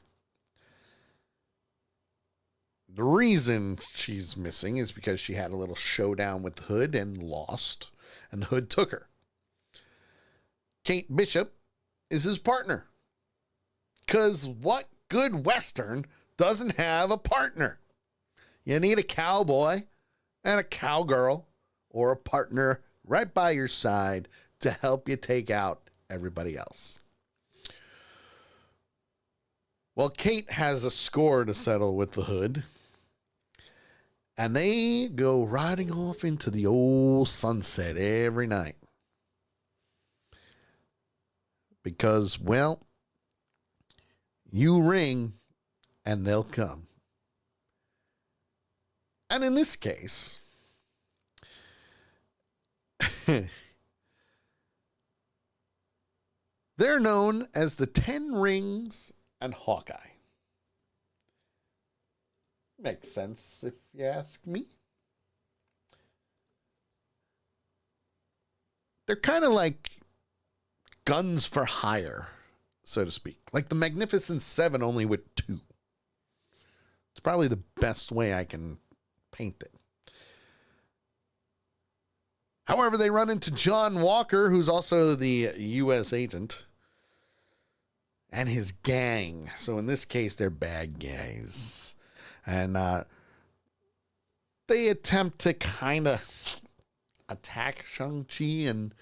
The reason she's missing is because she had a little showdown with the Hood and lost, and the Hood took her. Kate Bishop is his partner. Because what good Western doesn't have a partner? You need a cowboy and a cowgirl or a partner right by your side to help you take out everybody else. Well, Kate has a score to settle with the Hood. And they go riding off into the old sunset every night. Because, well, you ring and they'll come. And in this case, they're known as the 10 Rings and Hawkeye. Makes sense if you ask me. They're kind of like guns for hire, so to speak. Like the Magnificent Seven, only with 2. It's probably the best way I can paint it. However, they run into John Walker, who's also the U.S. agent, and his gang. So in this case, they're bad guys. And they attempt to kind of attack Shang-Chi and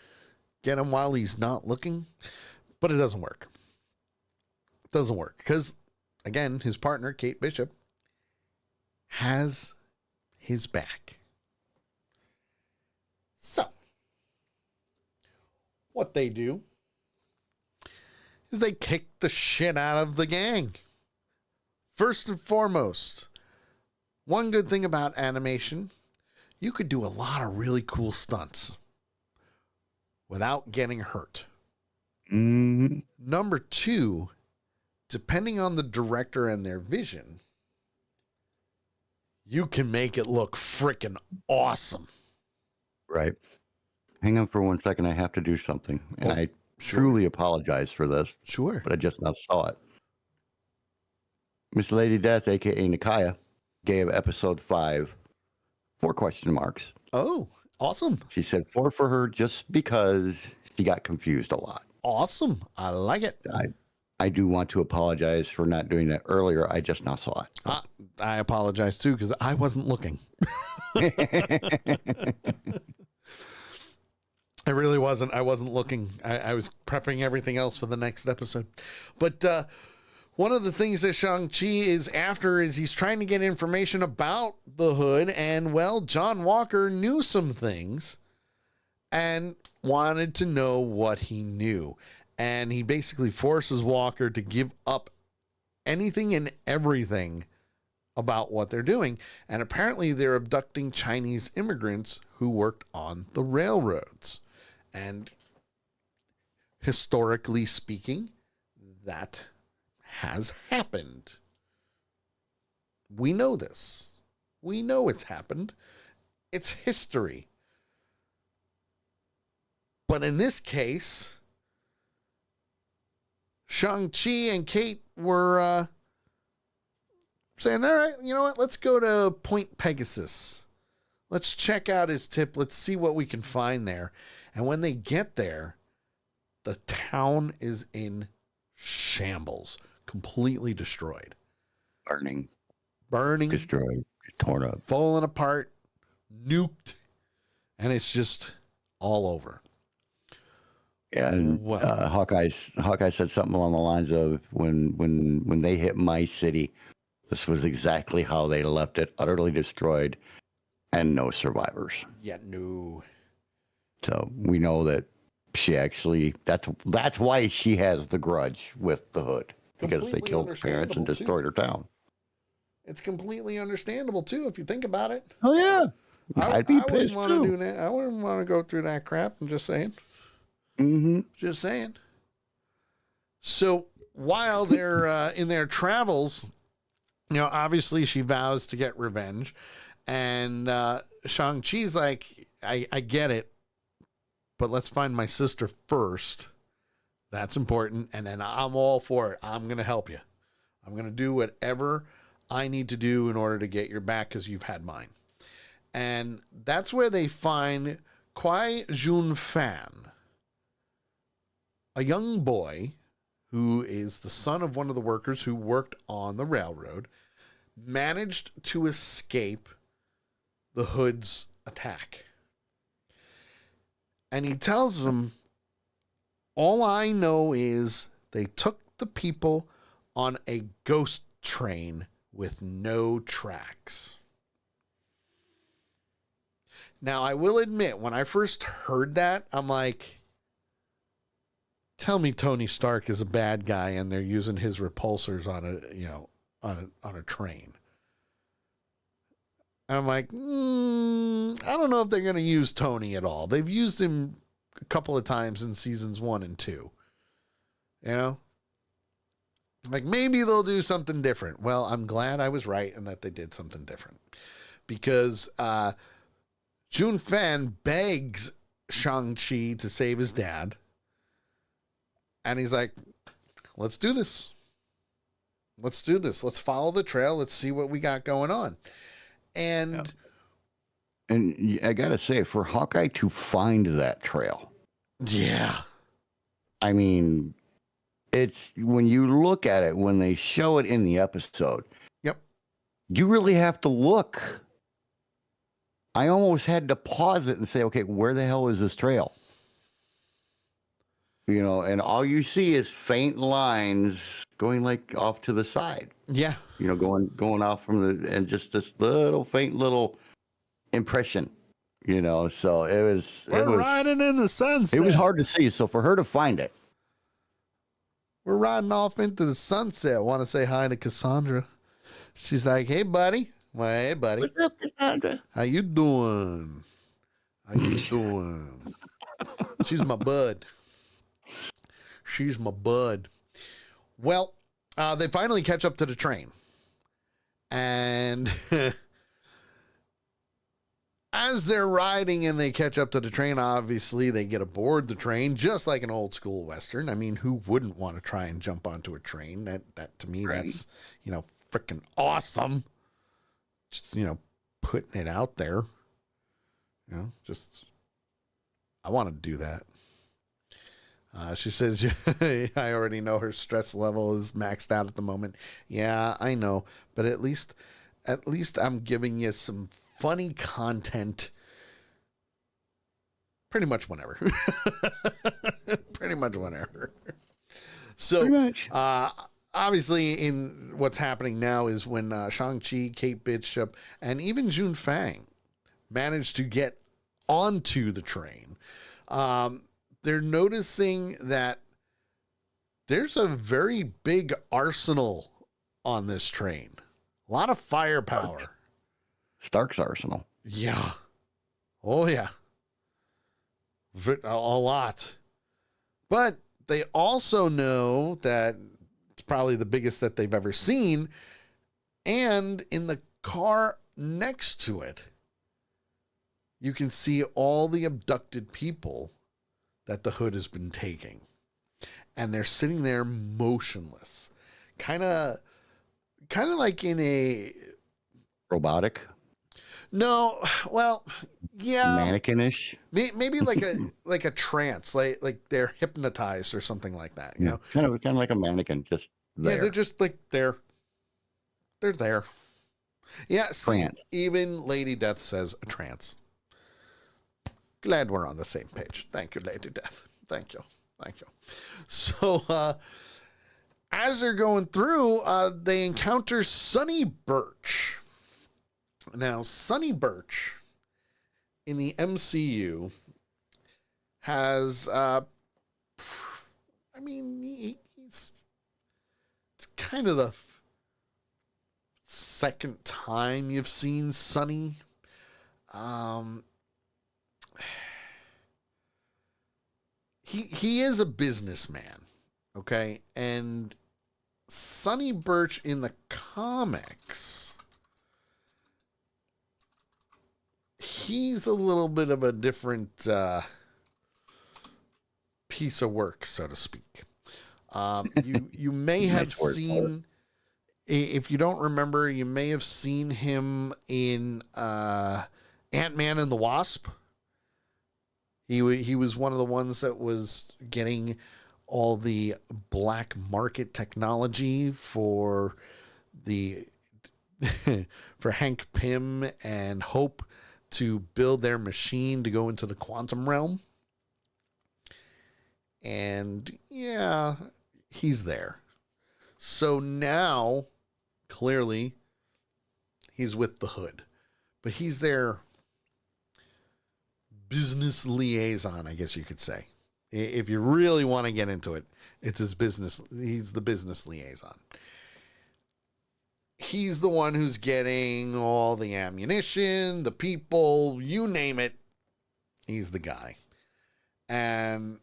get him while he's not looking. But it doesn't work. It doesn't work. Because, again, his partner, Kate Bishop, has his back. So, what they do is they kick the shit out of the gang. First and foremost, one good thing about animation, you could do a lot of really cool stunts without getting hurt. Mm-hmm. Number 2, depending on the director and their vision, you can make it look freaking awesome. Right. Hang on for 1 second. I have to do something. And I truly apologize for this. Sure. But I just now saw it. Miss Lady Death, a.k.a. Nikaya, gave episode 5 4 question marks. Oh, awesome. She said 4 for her just because she got confused a lot. Awesome. I like it. I do want to apologize for not doing that earlier. I just now saw it. I apologize too because I wasn't looking. I really wasn't. I wasn't looking. I was prepping everything else for the next episode. But one of the things that Shang-Chi is after is he's trying to get information about the Hood. And, well, John Walker knew some things and wanted to know what he knew. And he basically forces Walker to give up anything and everything about what they're doing. And apparently they're abducting Chinese immigrants who worked on the railroads. And historically speaking, that has happened. We know this. We know it's happened. It's history. But in this case, Shang-Chi and Kate were saying, all right, you know what? Let's go to Point Pegasus. Let's check out his tip. Let's see what we can find there. And when they get there, the town is in shambles, completely destroyed. Burning, destroyed, torn up, falling apart, nuked, and it's just all over. Yeah, and Hawkeye said something along the lines of when they hit my city, this was exactly how they left it, utterly destroyed, and no survivors. Yeah, no. So we know that she actually that's why she has the grudge with the Hood, because they killed her parents and destroyed her town. It's completely understandable too if you think about it. Oh yeah, I'd be pissed too. Do that. I wouldn't want to go through that crap. I'm just saying. Mm-hmm. Just saying. So while they're in their travels, you know, obviously she vows to get revenge, and Shang-Chi's like, I get it, but let's find my sister first. That's important. And then I'm all for it. I'm going to help you. I'm going to do whatever I need to do in order to get your back because you've had mine. And that's where they find Kwai Jun Fan, a young boy who is the son of one of the workers who worked on the railroad, managed to escape the Hood's attack. And he tells them, all I know is they took the people on a ghost train with no tracks. Now, I will admit, when I first heard that, I'm like, tell me Tony Stark is a bad guy and they're using his repulsors on a train. And I'm like, I don't know if they're going to use Tony at all. They've used him a couple of times in seasons 1 and 2. You know? Like, maybe they'll do something different. Well, I'm glad I was right and that they did something different. Because Jun Fan begs Shang-Chi to save his dad. And he's like, let's do this. Let's do this. Let's follow the trail. Let's see what we got going on. And I got to say, for Hawkeye to find that trail. Yeah. I mean, it's when you look at it, when they show it in the episode. Yep. You really have to look. I almost had to pause it and say, okay, where the hell is this trail? You know, and all you see is faint lines going like off to the side. Yeah. You know, going off from and just this faint little impression, you know. So We're riding in the sunset. It was hard to see. So for her to find it. We're riding off into the sunset. Want to say hi to Cassandra. She's like, hey, buddy. Well, hey, buddy. What's up, Cassandra? How you doing? How you doing? She's my bud. She's my bud. Well, they finally catch up to the train. And as they're riding and they catch up to the train, obviously they get aboard the train, just like an old school Western. I mean, who wouldn't want to try and jump onto a train? That to me, right. That's, freaking awesome. Just, putting it out there. I want to do that. She says, I already know her stress level is maxed out at the moment. Yeah, I know. But at least I'm giving you some funny content pretty much whenever. Pretty much whenever. So, obviously, in what's happening now is when Shang-Chi, Kate Bishop, and even Jun Fang managed to get onto the train, they're noticing that there's a very big arsenal on this train. A lot of firepower. Stark's arsenal. Yeah. Oh, yeah. A lot. But they also know that it's probably the biggest that they've ever seen. And in the car next to it, you can see all the abducted people that the Hood has been taking. And they're sitting there motionless. Kind of like in a... Robotic? No, well, yeah. Mannequin-ish? Maybe like a trance, like they're hypnotized or something like that, you know? Kind of like a mannequin, just there. Yeah, they're just like They're there. Yeah, trance. Even Lady Death says a trance. Glad we're on the same page. Thank you, Lady Death. Thank you. So, as they're going through, they encounter Sonny Birch. Now, Sonny Birch in the MCU has, he's it's kind of the second time you've seen Sonny. He is a businessman, okay? And Sonny Birch in the comics, he's a little bit of a different piece of work, so to speak. You may have seen, if you don't remember, you may have seen him in Ant-Man and the Wasp. He was one of the ones that was getting all the black market technology for for Hank Pym and Hope to build their machine to go into the quantum realm. And yeah, he's there. So now, clearly, he's with the Hood. But he's there business liaison, I guess you could say. If you really want to get into it, it's his business. He's the business liaison. He's the one who's getting all the ammunition, the people, you name it. He's the guy. And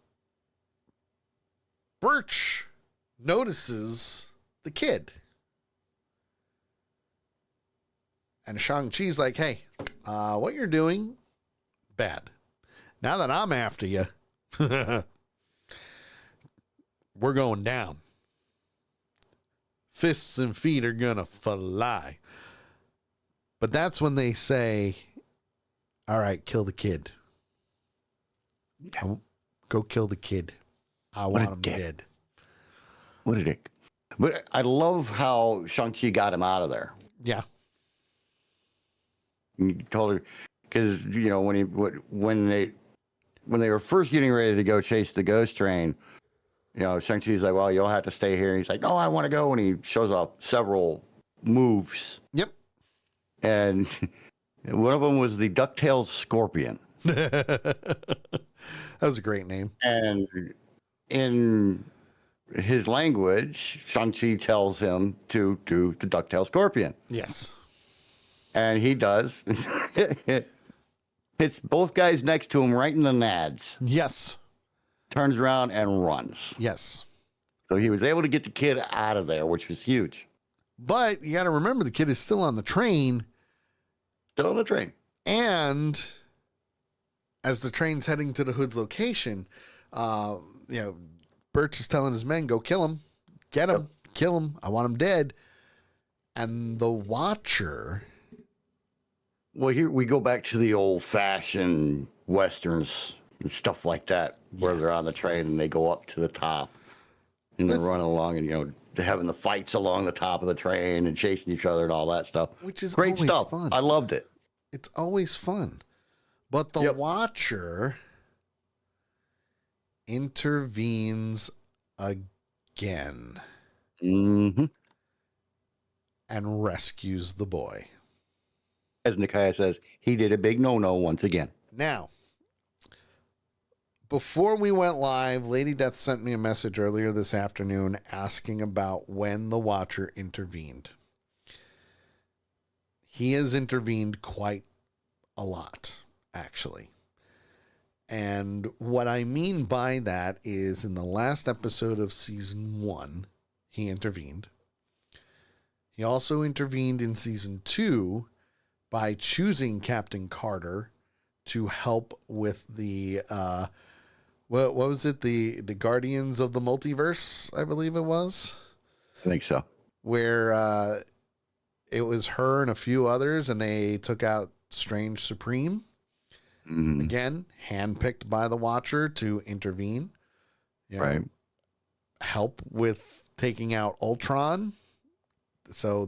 Birch notices the kid. And Shang-Chi's like, hey, what you're doing, bad. Now that I'm after you, we're going down. Fists and feet are gonna fly. But that's when they say, all right, kill the kid. Go kill the kid. I want him dead. What a dick. But I love how Shang-Chi got him out of there. Yeah. He told her, because, you know, when they were first getting ready to go chase the ghost train, you know, Shang-Chi's like, well, you'll have to stay here. And he's like, no, I want to go. And he shows off several moves. Yep. And one of them was the DuckTales Scorpion. That was a great name. And in his language, Shang-Chi tells him to do the DuckTales Scorpion. Yes. And he does. Hits both guys next to him right in the nads. Yes. Turns around and runs. Yes. So he was able to get the kid out of there, which was huge. But you got to remember the kid is still on the train. Still on the train. And as the train's heading to the Hood's location, Birch is telling his men, go kill him. Get him. Yep. Kill him. I want him dead. And the Watcher... Well, here we go back to the old-fashioned Westerns and stuff like that, where they're on the train and they go up to the top and they're running along and, you know, they're having the fights along the top of the train and chasing each other and all that stuff. Which is great stuff. Fun. I loved it. It's always fun. But the Watcher intervenes again and rescues the boy. As Nakia says, he did a big no-no once again. Now, before we went live, Lady Death sent me a message earlier this afternoon asking about when the Watcher intervened. He has intervened quite a lot, actually. And what I mean by that is in the last episode of season 1, he intervened. He also intervened in season 2 by choosing Captain Carter to help with the, what was it? The Guardians of the Multiverse, I believe it was. I think so. Where it was her and a few others, and they took out Strange Supreme. Again, handpicked by the Watcher to intervene. Right. Help with taking out Ultron. So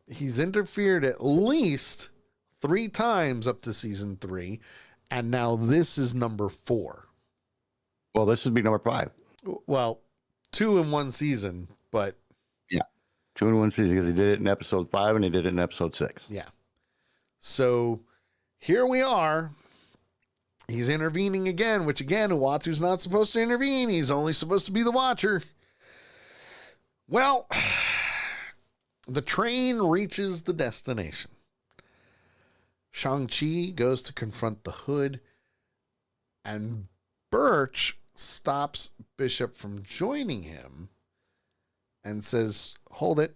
he's interfered at least 3 times up to season 3, and now this is number 4. Well, this would be number 5. Well, 2 in 1 season, but 2 in 1 season, because he did it in episode 5 and he did it in episode 6. Yeah. So here we are. He's intervening again, which again, Uatu's not supposed to intervene. He's only supposed to be the Watcher. Well, the train reaches the destination. Shang-Chi goes to confront the Hood, and Birch stops Bishop from joining him and says, hold it.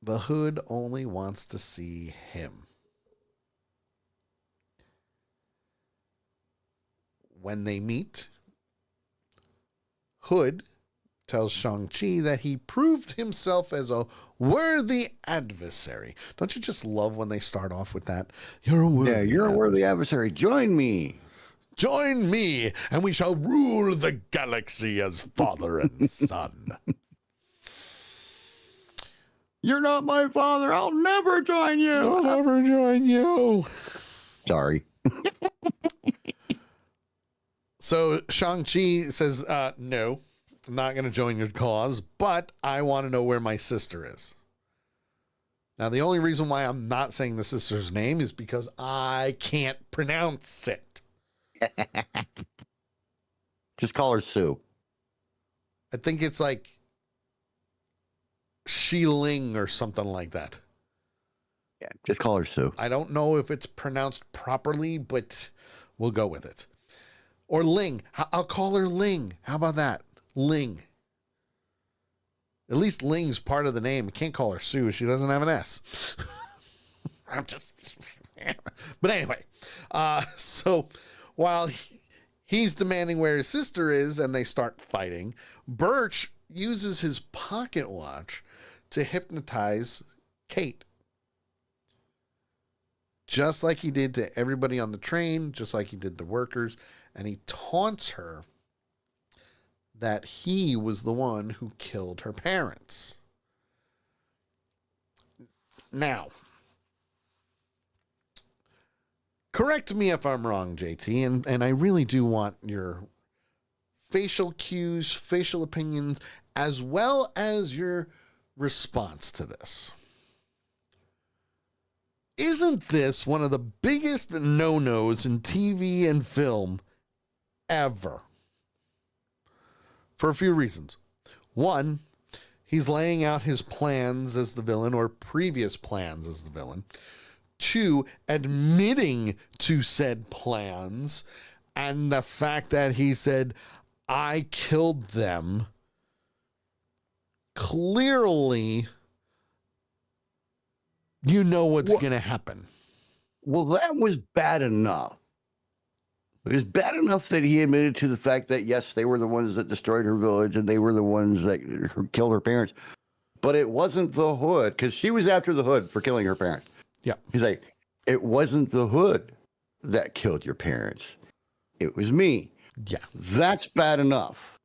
The Hood only wants to see him. When they meet, Hood tells Shang-Chi that he proved himself as a worthy adversary. Don't you just love when they start off with that? You're a worthy adversary. Join me. Join me, and we shall rule the galaxy as father and son. You're not my father. I'll never join you. I'll never join you. Sorry. So Shang-Chi says, no, I'm not going to join your cause, but I want to know where my sister is. Now, the only reason why I'm not saying the sister's name is because I can't pronounce it. Just call her Sue. I think it's like Shi Ling or something like that. Yeah, just call her Sue. I don't know if it's pronounced properly, but we'll go with it. Or Ling. I'll call her Ling. How about that? Ling. At least Ling's part of the name. I can't call her Sue. She doesn't have an S. I'm just... But anyway. So while he's demanding where his sister is and they start fighting, Birch uses his pocket watch to hypnotize Kate. Just like he did to everybody on the train, just like he did the workers. And he taunts her that he was the one who killed her parents. Now, correct me if I'm wrong, JT, and I really do want your facial cues, facial opinions, as well as your response to this. Isn't this one of the biggest no-nos in TV and film ever? For a few reasons. One, he's laying out his plans as the villain or previous plans as the villain. Two, admitting to said plans and the fact that he said, I killed them. Clearly, you know what's going to happen. Well, that was bad enough. It was bad enough that he admitted to the fact that, yes, they were the ones that destroyed her village and they were the ones that killed her parents. But it wasn't the Hood, because she was after the Hood for killing her parents. Yeah. He's like, it wasn't the Hood that killed your parents. It was me. Yeah. That's bad enough.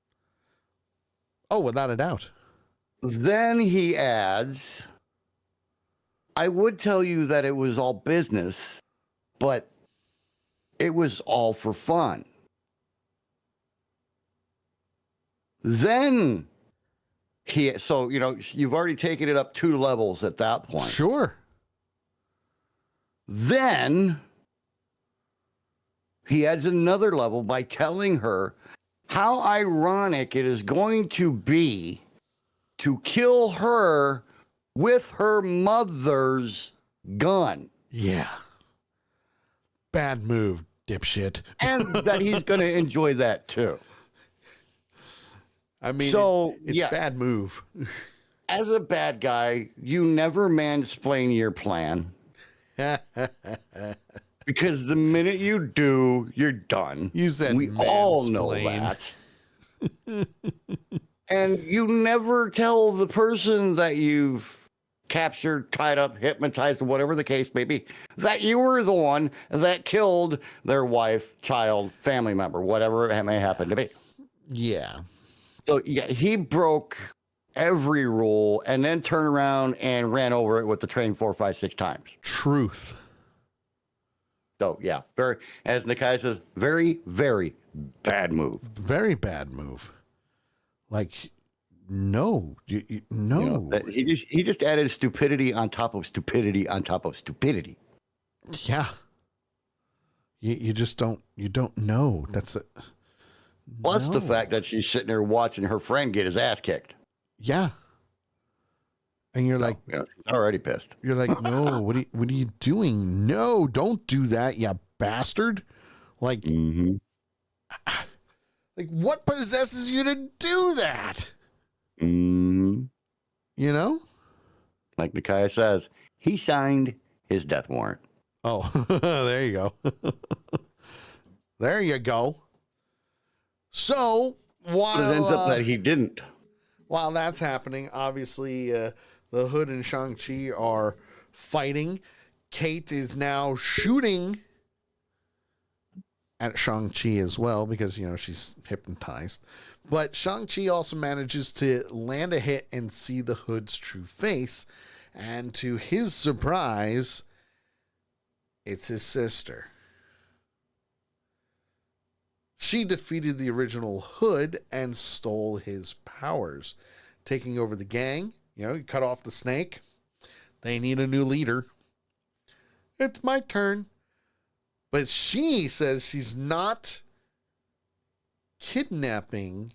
Oh, without a doubt. Then he adds, I would tell you that it was all business, but it was all for fun. Then so, you've already taken it up 2 levels at that point. Sure. Then he adds another level by telling her how ironic it is going to be to kill her with her mother's gun. Yeah. Bad move, dipshit. And that he's going to enjoy that too. I mean, so, it's bad move. As a bad guy, you never mansplain your plan. Because the minute you do, you're done. You said we all know that. And you never tell the person that you've captured, tied up, hypnotized, whatever the case may be, that you were the one that killed their wife, child, family member, whatever it may happen to be. Yeah. So yeah, he broke every rule and then turned around and ran over it with the train 4, 5, 6 times. Truth. So yeah, very, as Nakai says, very, very bad move. Very bad move. Like, no, no. He just added stupidity on top of stupidity on top of stupidity. Yeah. You just don't know. That's it. Plus the fact that she's sitting there watching her friend get his ass kicked. Yeah. And you're like, already pissed. You're like, no, what are you doing? No, don't do that, you bastard. Like, like what possesses you to do that? Mm-hmm. You know? Like Nakai says, he signed his death warrant. Oh, there you go. There you go. So, while it ends up that he didn't. While that's happening, obviously, the Hood and Shang-Chi are fighting. Kate is now shooting at Shang-Chi as well because, she's hypnotized. But Shang-Chi also manages to land a hit and see the Hood's true face. And to his surprise, it's his sister. She defeated the original Hood and stole his powers, taking over the gang. He cut off the snake. They need a new leader. It's my turn. But she says she's not kidnapping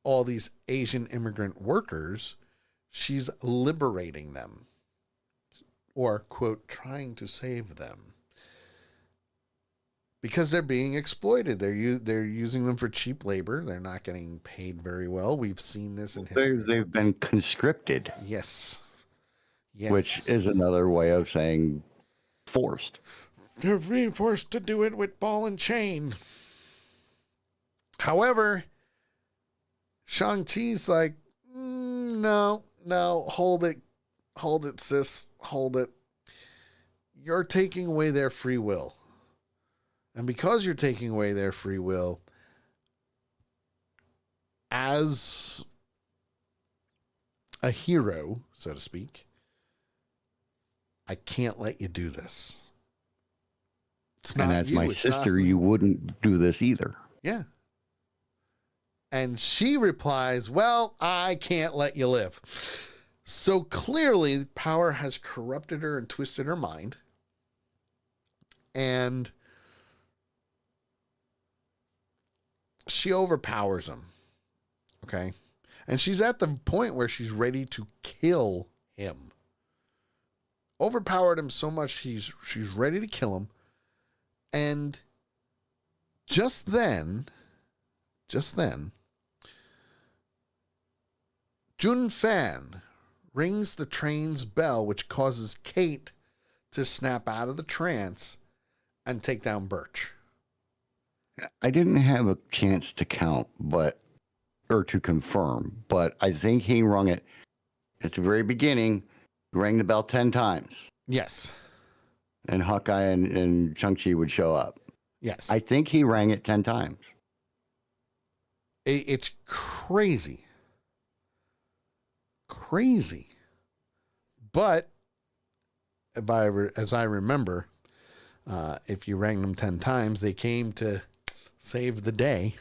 all these Asian immigrant workers. She's liberating them. Or, quote, trying to save them. Because they're being exploited. They're using them for cheap labor. They're not getting paid very well. We've seen this in history. They've been conscripted. Yes. Which is another way of saying forced. They're being forced to do it with ball and chain. However, Shang-Chi's like, no, hold it, sis, hold it. You're taking away their free will. And because you're taking away their free will, as a hero, so to speak, I can't let you do this. It's not and as you, my it's sister, not... you wouldn't do this either. Yeah. And she replies, well, I can't let you live. So clearly, power has corrupted her and twisted her mind. And she overpowers him. Okay? And she's at the point where she's ready to kill him. Overpowered him so much she's ready to kill him. And just then, Jun Fan rings the train's bell, which causes Kate to snap out of the trance and take down Birch. I didn't have a chance to count, or to confirm, but I think he rung it at the very beginning, rang the bell 10 times. Yes. And Hawkeye and Shang-Chi would show up. Yes. I think he rang it 10 times. It's crazy. Crazy. But as I remember, if you rang them 10 times, they came to save the day.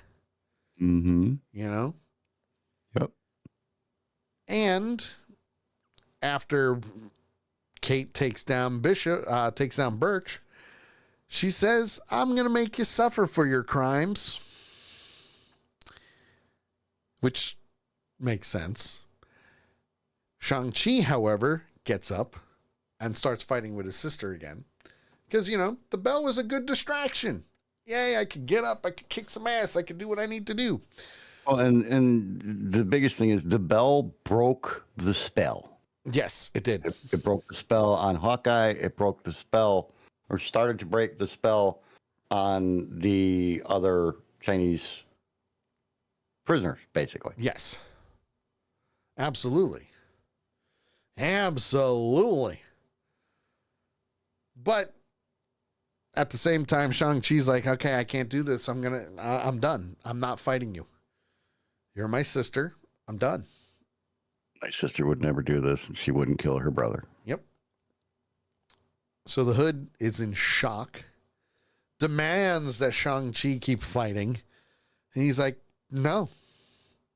Mm-hmm. You know? Yep. And after Kate takes down Birch, she says, I'm going to make you suffer for your crimes. Which makes sense. Shang-Chi, however, gets up and starts fighting with his sister again. Because, the bell was a good distraction. Yay, I could get up, I could kick some ass, I could do what I need to do. Well, and the biggest thing is the bell broke the spell. Yes, it did. It broke the spell on Hawkeye. It broke the spell, or started to break the spell on the other Chinese prisoners, basically. Yes. Absolutely. Absolutely. But at the same time, Shang-Chi's like, okay, I can't do this. I'm done. I'm not fighting you. You're my sister. I'm done. My sister would never do this, and she wouldn't kill her brother. Yep. So the Hood is in shock, demands that Shang-Chi keep fighting. And he's like, no.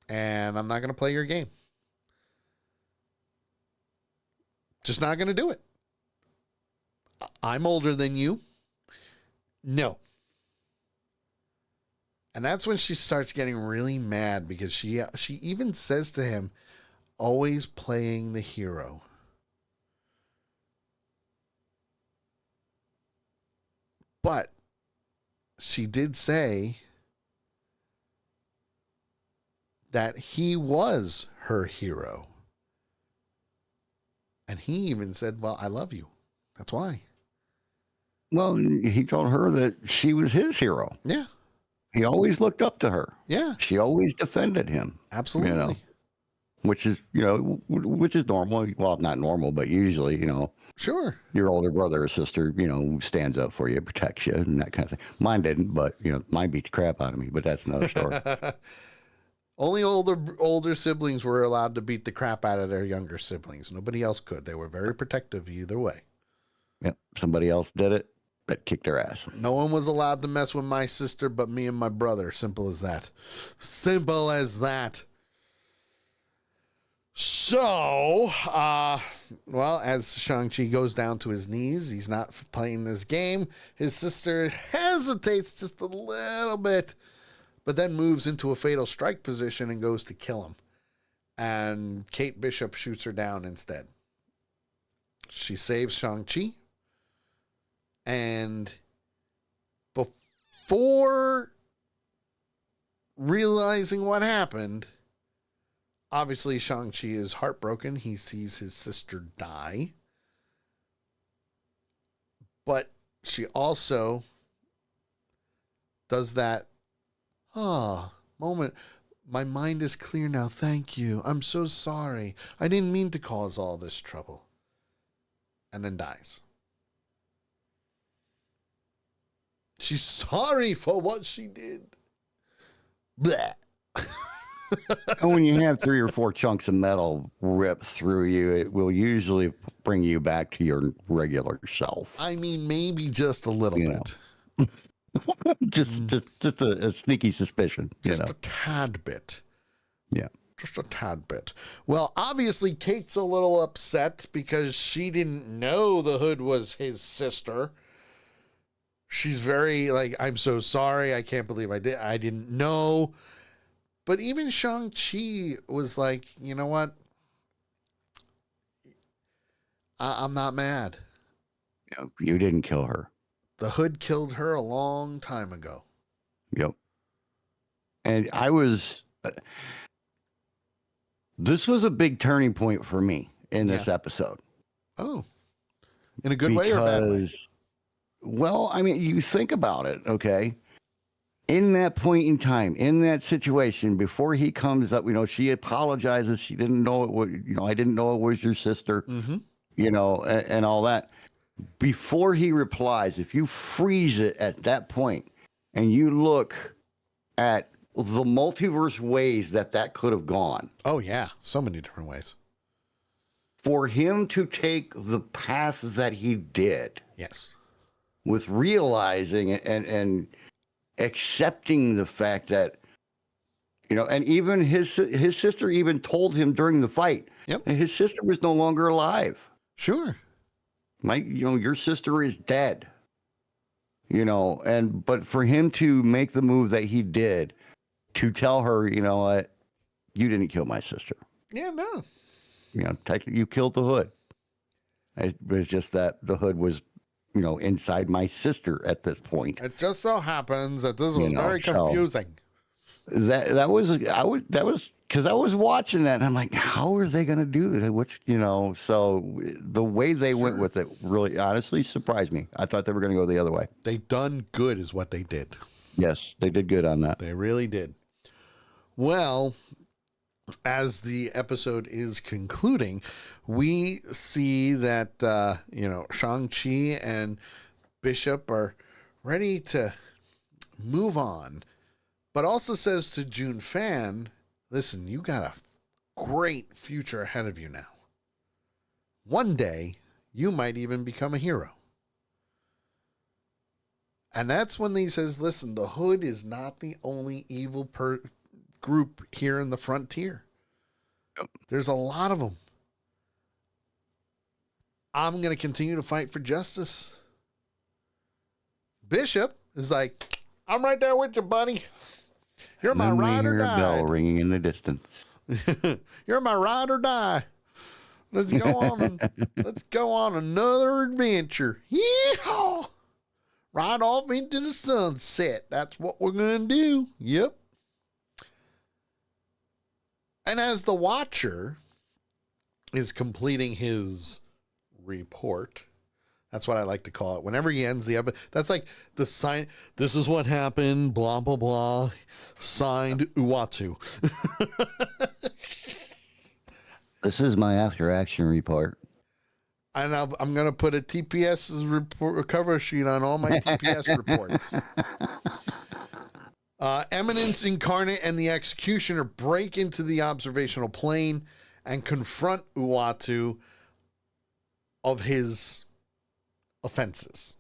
And I'm not going to play your game. Just not going to do it. I'm older than you. No. And that's when she starts getting really mad because she even says to him, always playing the hero. But she did say that he was her hero. And he even said, well, I love you. That's why. Well, he told her that she was his hero. Yeah. He always looked up to her. Yeah. She always defended him. Absolutely. Which is normal. Well, not normal, but usually, Sure. Your older brother or sister, stands up for you, protects you, and that kind of thing. Mine didn't, but, mine beat the crap out of me, but that's another story. Only older siblings were allowed to beat the crap out of their younger siblings. Nobody else could. They were very protective either way. Yep. Somebody else did it, that kicked their ass. No one was allowed to mess with my sister but me and my brother. Simple as that. Simple as that. So, well, as Shang-Chi goes down to his knees, he's not playing this game. His sister hesitates just a little bit, but then moves into a fatal strike position and goes to kill him. And Kate Bishop shoots her down instead. She saves Shang-Chi. And before realizing what happened, obviously, Shang-Chi is heartbroken. He sees his sister die. But she also does that, moment. My mind is clear now. Thank you. I'm so sorry. I didn't mean to cause all this trouble. And then dies. She's sorry for what she did. Bleh. And when you have 3 or 4 chunks of metal rip through you, it will usually bring you back to your regular self. I mean, maybe just a little bit. just a sneaky suspicion. Just a tad bit. Yeah. Just a tad bit. Well, obviously, Kate's a little upset because she didn't know the Hood was his sister. She's very like, I'm so sorry. I can't believe I didn't know. But even Shang-Chi was like, you know what? I'm not mad. You didn't kill her. The Hood killed her a long time ago. Yep. And I was... this was a big turning point for me in this episode. Oh. In a good way or a bad way? Well, I mean, you think about it, okay? In that point in time, in that situation, before he comes up, she apologizes. She didn't know it was, I didn't know it was your sister, and all that. Before he replies, if you freeze it at that point and you look at the multiverse ways that could have gone. Oh, yeah. So many different ways. For him to take the path that he did. Yes. With realizing and accepting the fact that, and even his sister even told him during the fight, his sister was no longer alive. Sure. Your sister is dead, but for him to make the move that he did to tell her, you know what, you didn't kill my sister. Yeah, no. Technically you killed the Hood. It was just that the Hood was, inside my sister at this point. It just so happens that this was very confusing. So that was because I was watching that and I'm like, how are they going to do this? So the way they went with it really honestly surprised me. I thought they were going to go the other way. They done good is what they did. Yes, they did good on that. They really did. Well, as the episode is concluding, we see that, Shang-Chi and Bishop are ready to move on, but also says to June Fan, listen, you got a great future ahead of you now. One day, you might even become a hero. And that's when he says, listen, the Hood is not the only evil group here in the frontier. Yep. There's a lot of them. I'm going to continue to fight for justice. Bishop is like, I'm right there with you, buddy. You're my ride or die. A bell ringing in the distance. You're my ride or die. Let's go on another adventure. Yeah. Ride off into the sunset. That's what we're going to do. Yep. And as the Watcher is completing his report, that's what I like to call it. Whenever he ends the episode, that's like the sign. This is what happened. Blah, blah, blah. Signed Uatu. This is my after action report. And I'm going to put a TPS report, cover sheet on all my TPS reports. Eminence Incarnate and the Executioner break into the observational plane and confront Uatu of his offenses.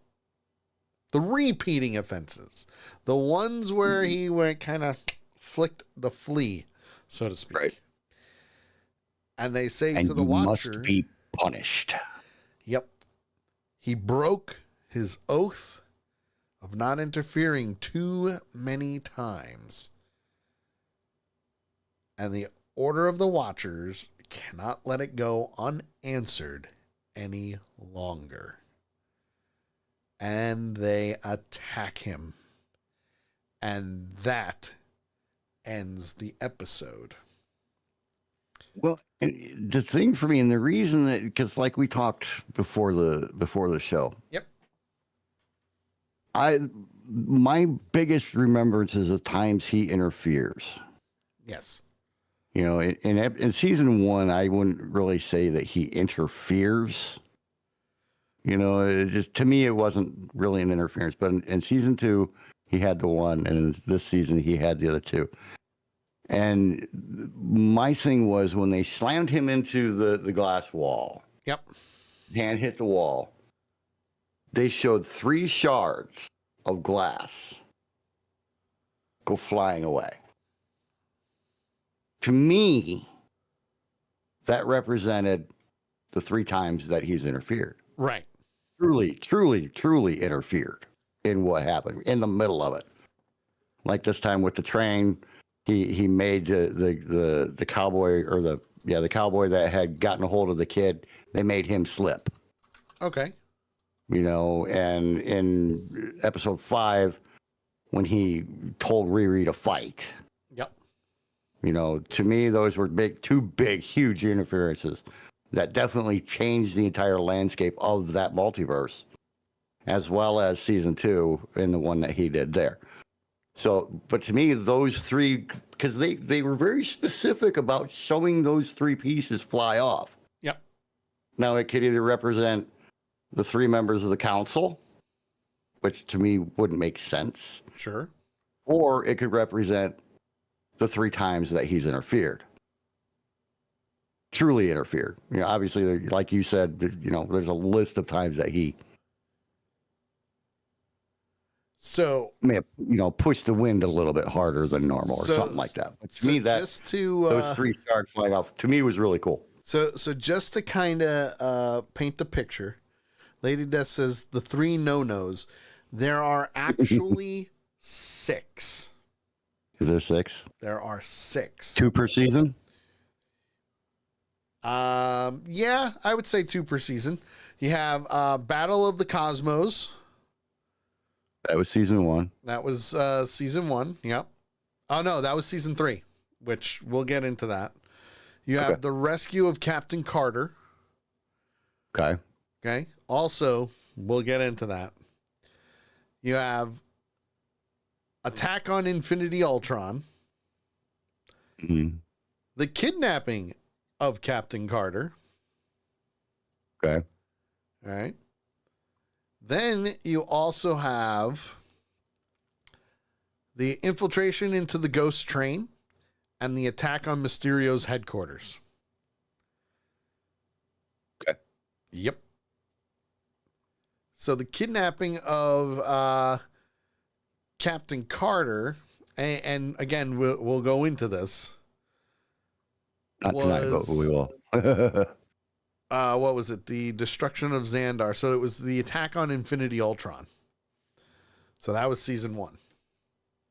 The repeating offenses. The ones where he went kind of flicked the flea, so to speak. Right. And they say and to the you Watcher, must be punished. yep, he broke his oath of not interfering too many times. And the Order of the Watchers cannot let it go unanswered any longer. And they attack him. And that ends the episode. Well, and the thing for me, and the reason that, because like we talked before the show, Yep. my biggest remembrance is the times he interferes. Yes. You know, in season 1, I wouldn't really say that he interferes. You know, it just, to me, it wasn't really an interference. But in season 2, he had the one, and in this season, he had the other two. And my thing was when they slammed him into the glass wall. Yep. Hand hit the wall. They showed 3 shards of glass go flying away. To me, that represented the 3 times that he's interfered. Right. Truly interfered in what happened in the middle of it. Like this time with the train, he made the cowboy, or the cowboy that had gotten a hold of the kid, they made him slip. Okay. You know, and in episode 5, when he told Riri to fight. Yep. You know, to me, those were huge interferences that definitely changed the entire landscape of that multiverse, as well as season 2 in the one that he did there. So, but to me, those 3, because they were very specific about showing those 3 pieces fly off. Yep. Now, it could either represent the 3 members of the council, which to me wouldn't make sense. Sure. Or it could represent the 3 times that he's interfered. Truly interfered. You know, obviously, like you said, you know, there's a list of times that he may have, you know, pushed the wind a little bit harder than normal or something like that. But to me, that just to those 3 shards flying off, to me, was really cool. So just to kind of paint the picture, Lady Death says the 3 no-nos. There are actually 6. Is there 6? There are 6. 2 per season? Yeah, I would say 2 per season. You have Battle of the Cosmos. That was season 1. That was season 1. Yep. Oh no, that was season 3, which we'll get into that. You have the Rescue of Captain Carter. Okay. Okay. Also, we'll get into that. You have Attack on Infinity Ultron. Mm-hmm. The Kidnapping of Captain Carter. Okay. All right. Then you also have the infiltration into the Ghost Train and the attack on Mysterio's headquarters. Okay. Yep. So the kidnapping of Captain Carter, and again, we'll go into this. Not tonight, but we will. What was it? The destruction of Xandar. So it was the attack on Infinity Ultron. So that was season 1.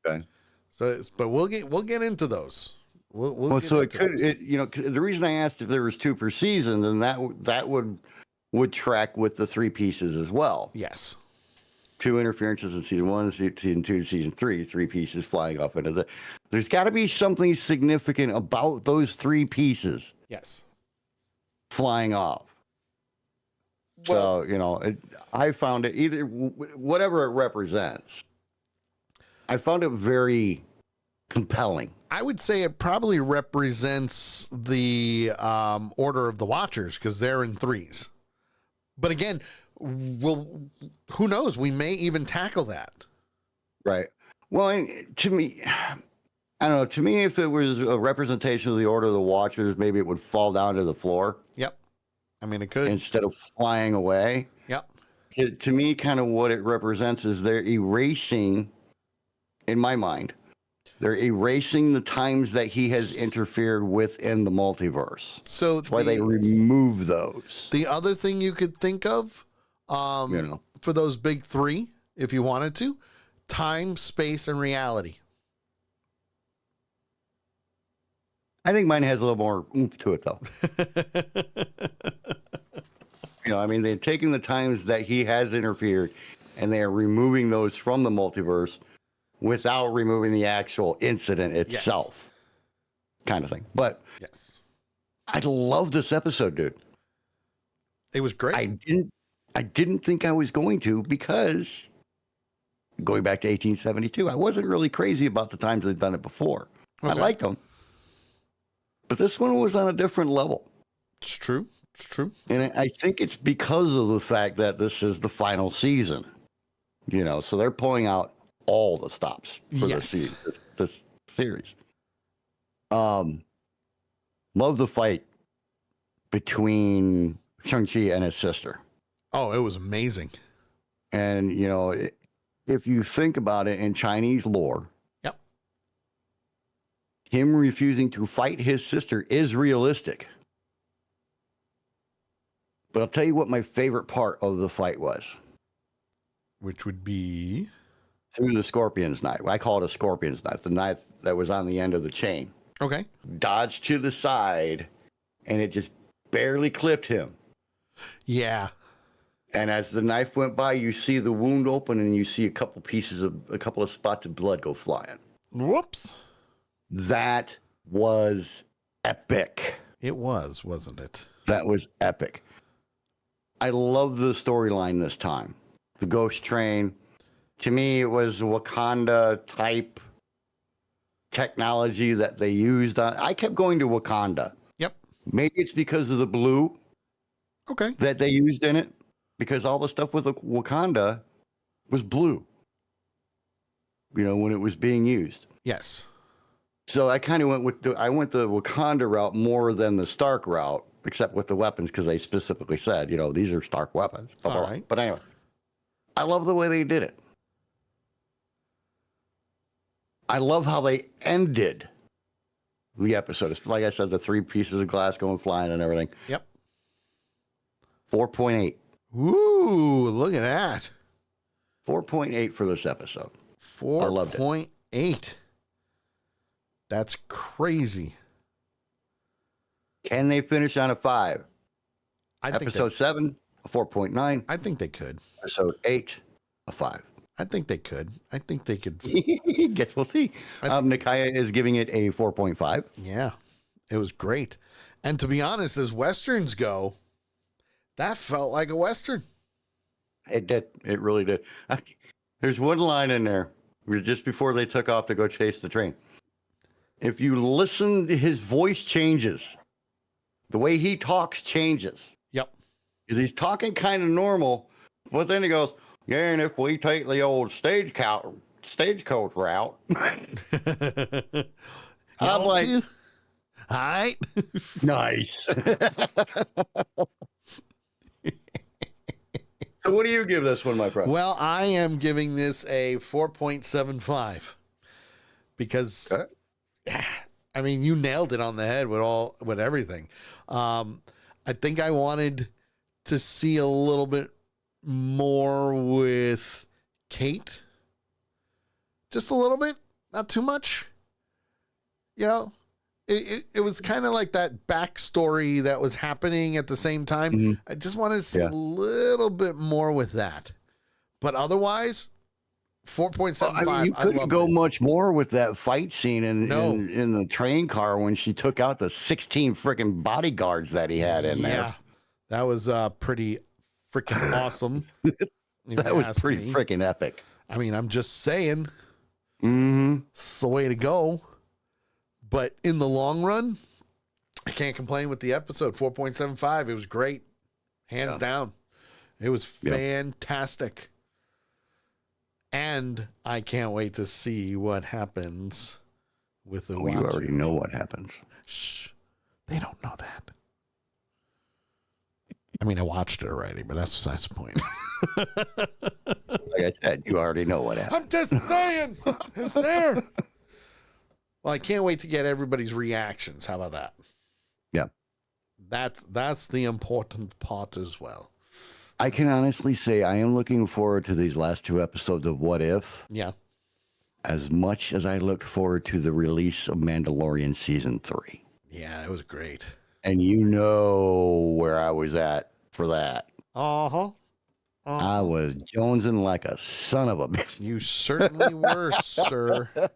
Okay. So, but we'll get into those. Well, so it could, you know, the reason I asked if there was 2 per season, then that would track with the 3 pieces as well. Yes. 2 interferences in season 1, season 2, season 3, 3 pieces flying off into there's got to be something significant about those 3 pieces. Yes. Flying off. Well, so, you know, I found it either, whatever it represents, I found it very compelling. I would say it probably represents the Order of the Watchers because they're in 3s. But again, who knows? We may even tackle that. Right. Well, and to me, I don't know. To me, if it was a representation of the Order of the Watchers, maybe it would fall down to the floor. Yep. I mean, it could. Instead of flying away. Yep. To me, kind of what it represents is they're erasing, in my mind, They're erasing the times that he has interfered within the multiverse. So that's why they remove those. The other thing you could think of, for those big three, if you wanted to, time, space, and reality. I think mine has a little more oomph to it, though. I mean, they're taking the times that he has interfered, and they are removing those from the multiverse without removing the actual incident itself, kind of thing. But yes, I love this episode, dude. It was great. I didn't think I was going to, because going back to 1872, I wasn't really crazy about the times they'd done it before. Okay. I liked them, but this one was on a different level. It's true. It's true. And I think it's because of the fact that this is the final season, so they're pulling out all the stops for this series. Love the fight between Shang-Chi and his sister. Oh, it was amazing. And, if you think about it in Chinese lore, him refusing to fight his sister is realistic. But I'll tell you what my favorite part of the fight was. Which would be? Through the scorpion's knife. I call it a scorpion's knife, the knife that was on the end of the chain. Okay. Dodged to the side, and it just barely clipped him. Yeah. And as the knife went by, you see the wound open, and you see a couple of spots of blood go flying. Whoops. That was epic. It was, wasn't it? That was epic. I love the storyline this time. The ghost train. To me, it was Wakanda type technology that they used on. I kept going to Wakanda. Yep. Maybe it's because of the blue. Okay. That they used in it, because all the stuff with Wakanda was blue. When it was being used. Yes. So I kind of went the Wakanda route more than the Stark route, except with the weapons, because they specifically said, these are Stark weapons. All right. But anyway, I love the way they did it. I love how they ended the episode. It's like I said, the 3 pieces of glass going flying and everything. Yep. 4.8. Ooh, look at that. 4.8 for this episode. 4.8. That's crazy. Can they finish on a 5? Episode 7, a 4.9. I think they could. Episode 8, a 5. I think they could. Guess we'll see. Nikaya is giving it a 4.5. Yeah, it was great. And to be honest, as Westerns go, that felt like a Western. It did. It really did. There's one line in there just before they took off to go chase the train. If you listen, his voice changes. The way he talks changes. Yep. Because he's talking kind of normal, but then he goes, yeah, and if we take the old stagecoach route, I'm like, all right. Nice. So what do you give this one, my friend? Well, I am giving this a 4.75 because, I mean, you nailed it on the head with everything. I think I wanted to see a little bit more with Kate. Just a little bit, not too much. It was kind of like that backstory that was happening at the same time. Mm-hmm. I just wanted to see a little bit more with that. But otherwise, 4.75. Well, you couldn't go much more with that fight scene in the train car when she took out the 16 freaking bodyguards that he had in there. Yeah, that was pretty freaking awesome. That was pretty freaking epic. I mean, I'm just saying. Mm-hmm. It's the way to go. But in the long run, I can't complain with the episode. 4.75. It was great. Hands down. It was fantastic. And I can't wait to see what happens with the You already know what happens. Shh. They don't know that. I mean, I watched it already, but that's besides the point. Like I said, you already know what happens. I'm just saying. It's there. Well, I can't wait to get everybody's reactions. How about that? Yeah. That's the important part as well. I can honestly say I am looking forward to these last 2 episodes of What If Yeah. as much as I looked forward to the release of Mandalorian Season 3. Yeah, it was great. And you know where I was at for that. Uh-huh. I was jonesing like a son of a bitch. You certainly were, sir.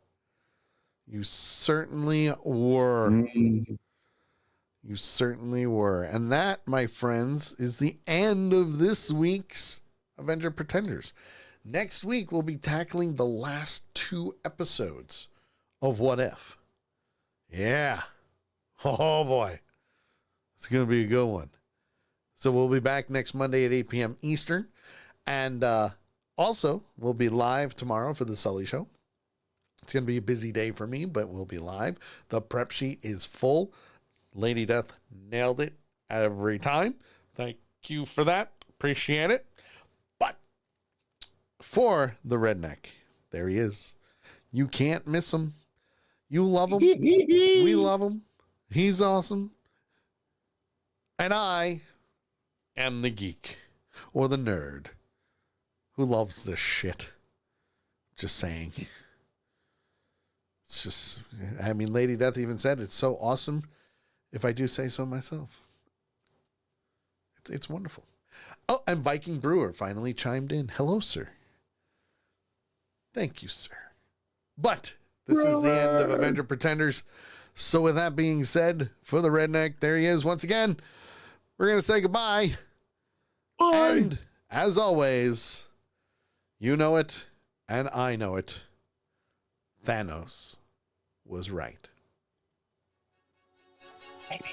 You certainly were. Mm. You certainly were. And that, my friends, is the end of this week's Avenger Pretenders. Next week, we'll be tackling the last 2 episodes of What If. Yeah. Oh, boy. It's going to be a good one. So we'll be back next Monday at 8 p.m. Eastern. And also, we'll be live tomorrow for the Sully Show. It's going to be a busy day for me, but we'll be live. The prep sheet is full. Lady Death nailed it every time. Thank you for that. Appreciate it. But for the redneck, there he is. You can't miss him. You love him. We love him. He's awesome. And I am the geek or the nerd who loves this shit. Just saying. It's just, I mean, Lady Death even said it's so awesome, if I do say so myself. It's wonderful. Oh, and Viking Brewer finally chimed in. Hello, sir. Thank you, sir. But this is the end of Avenger Pretenders. So with that being said, for the redneck, there he is once again. We're going to say goodbye. Bye. And as always, you know it, and I know it. Thanos was right. Maybe.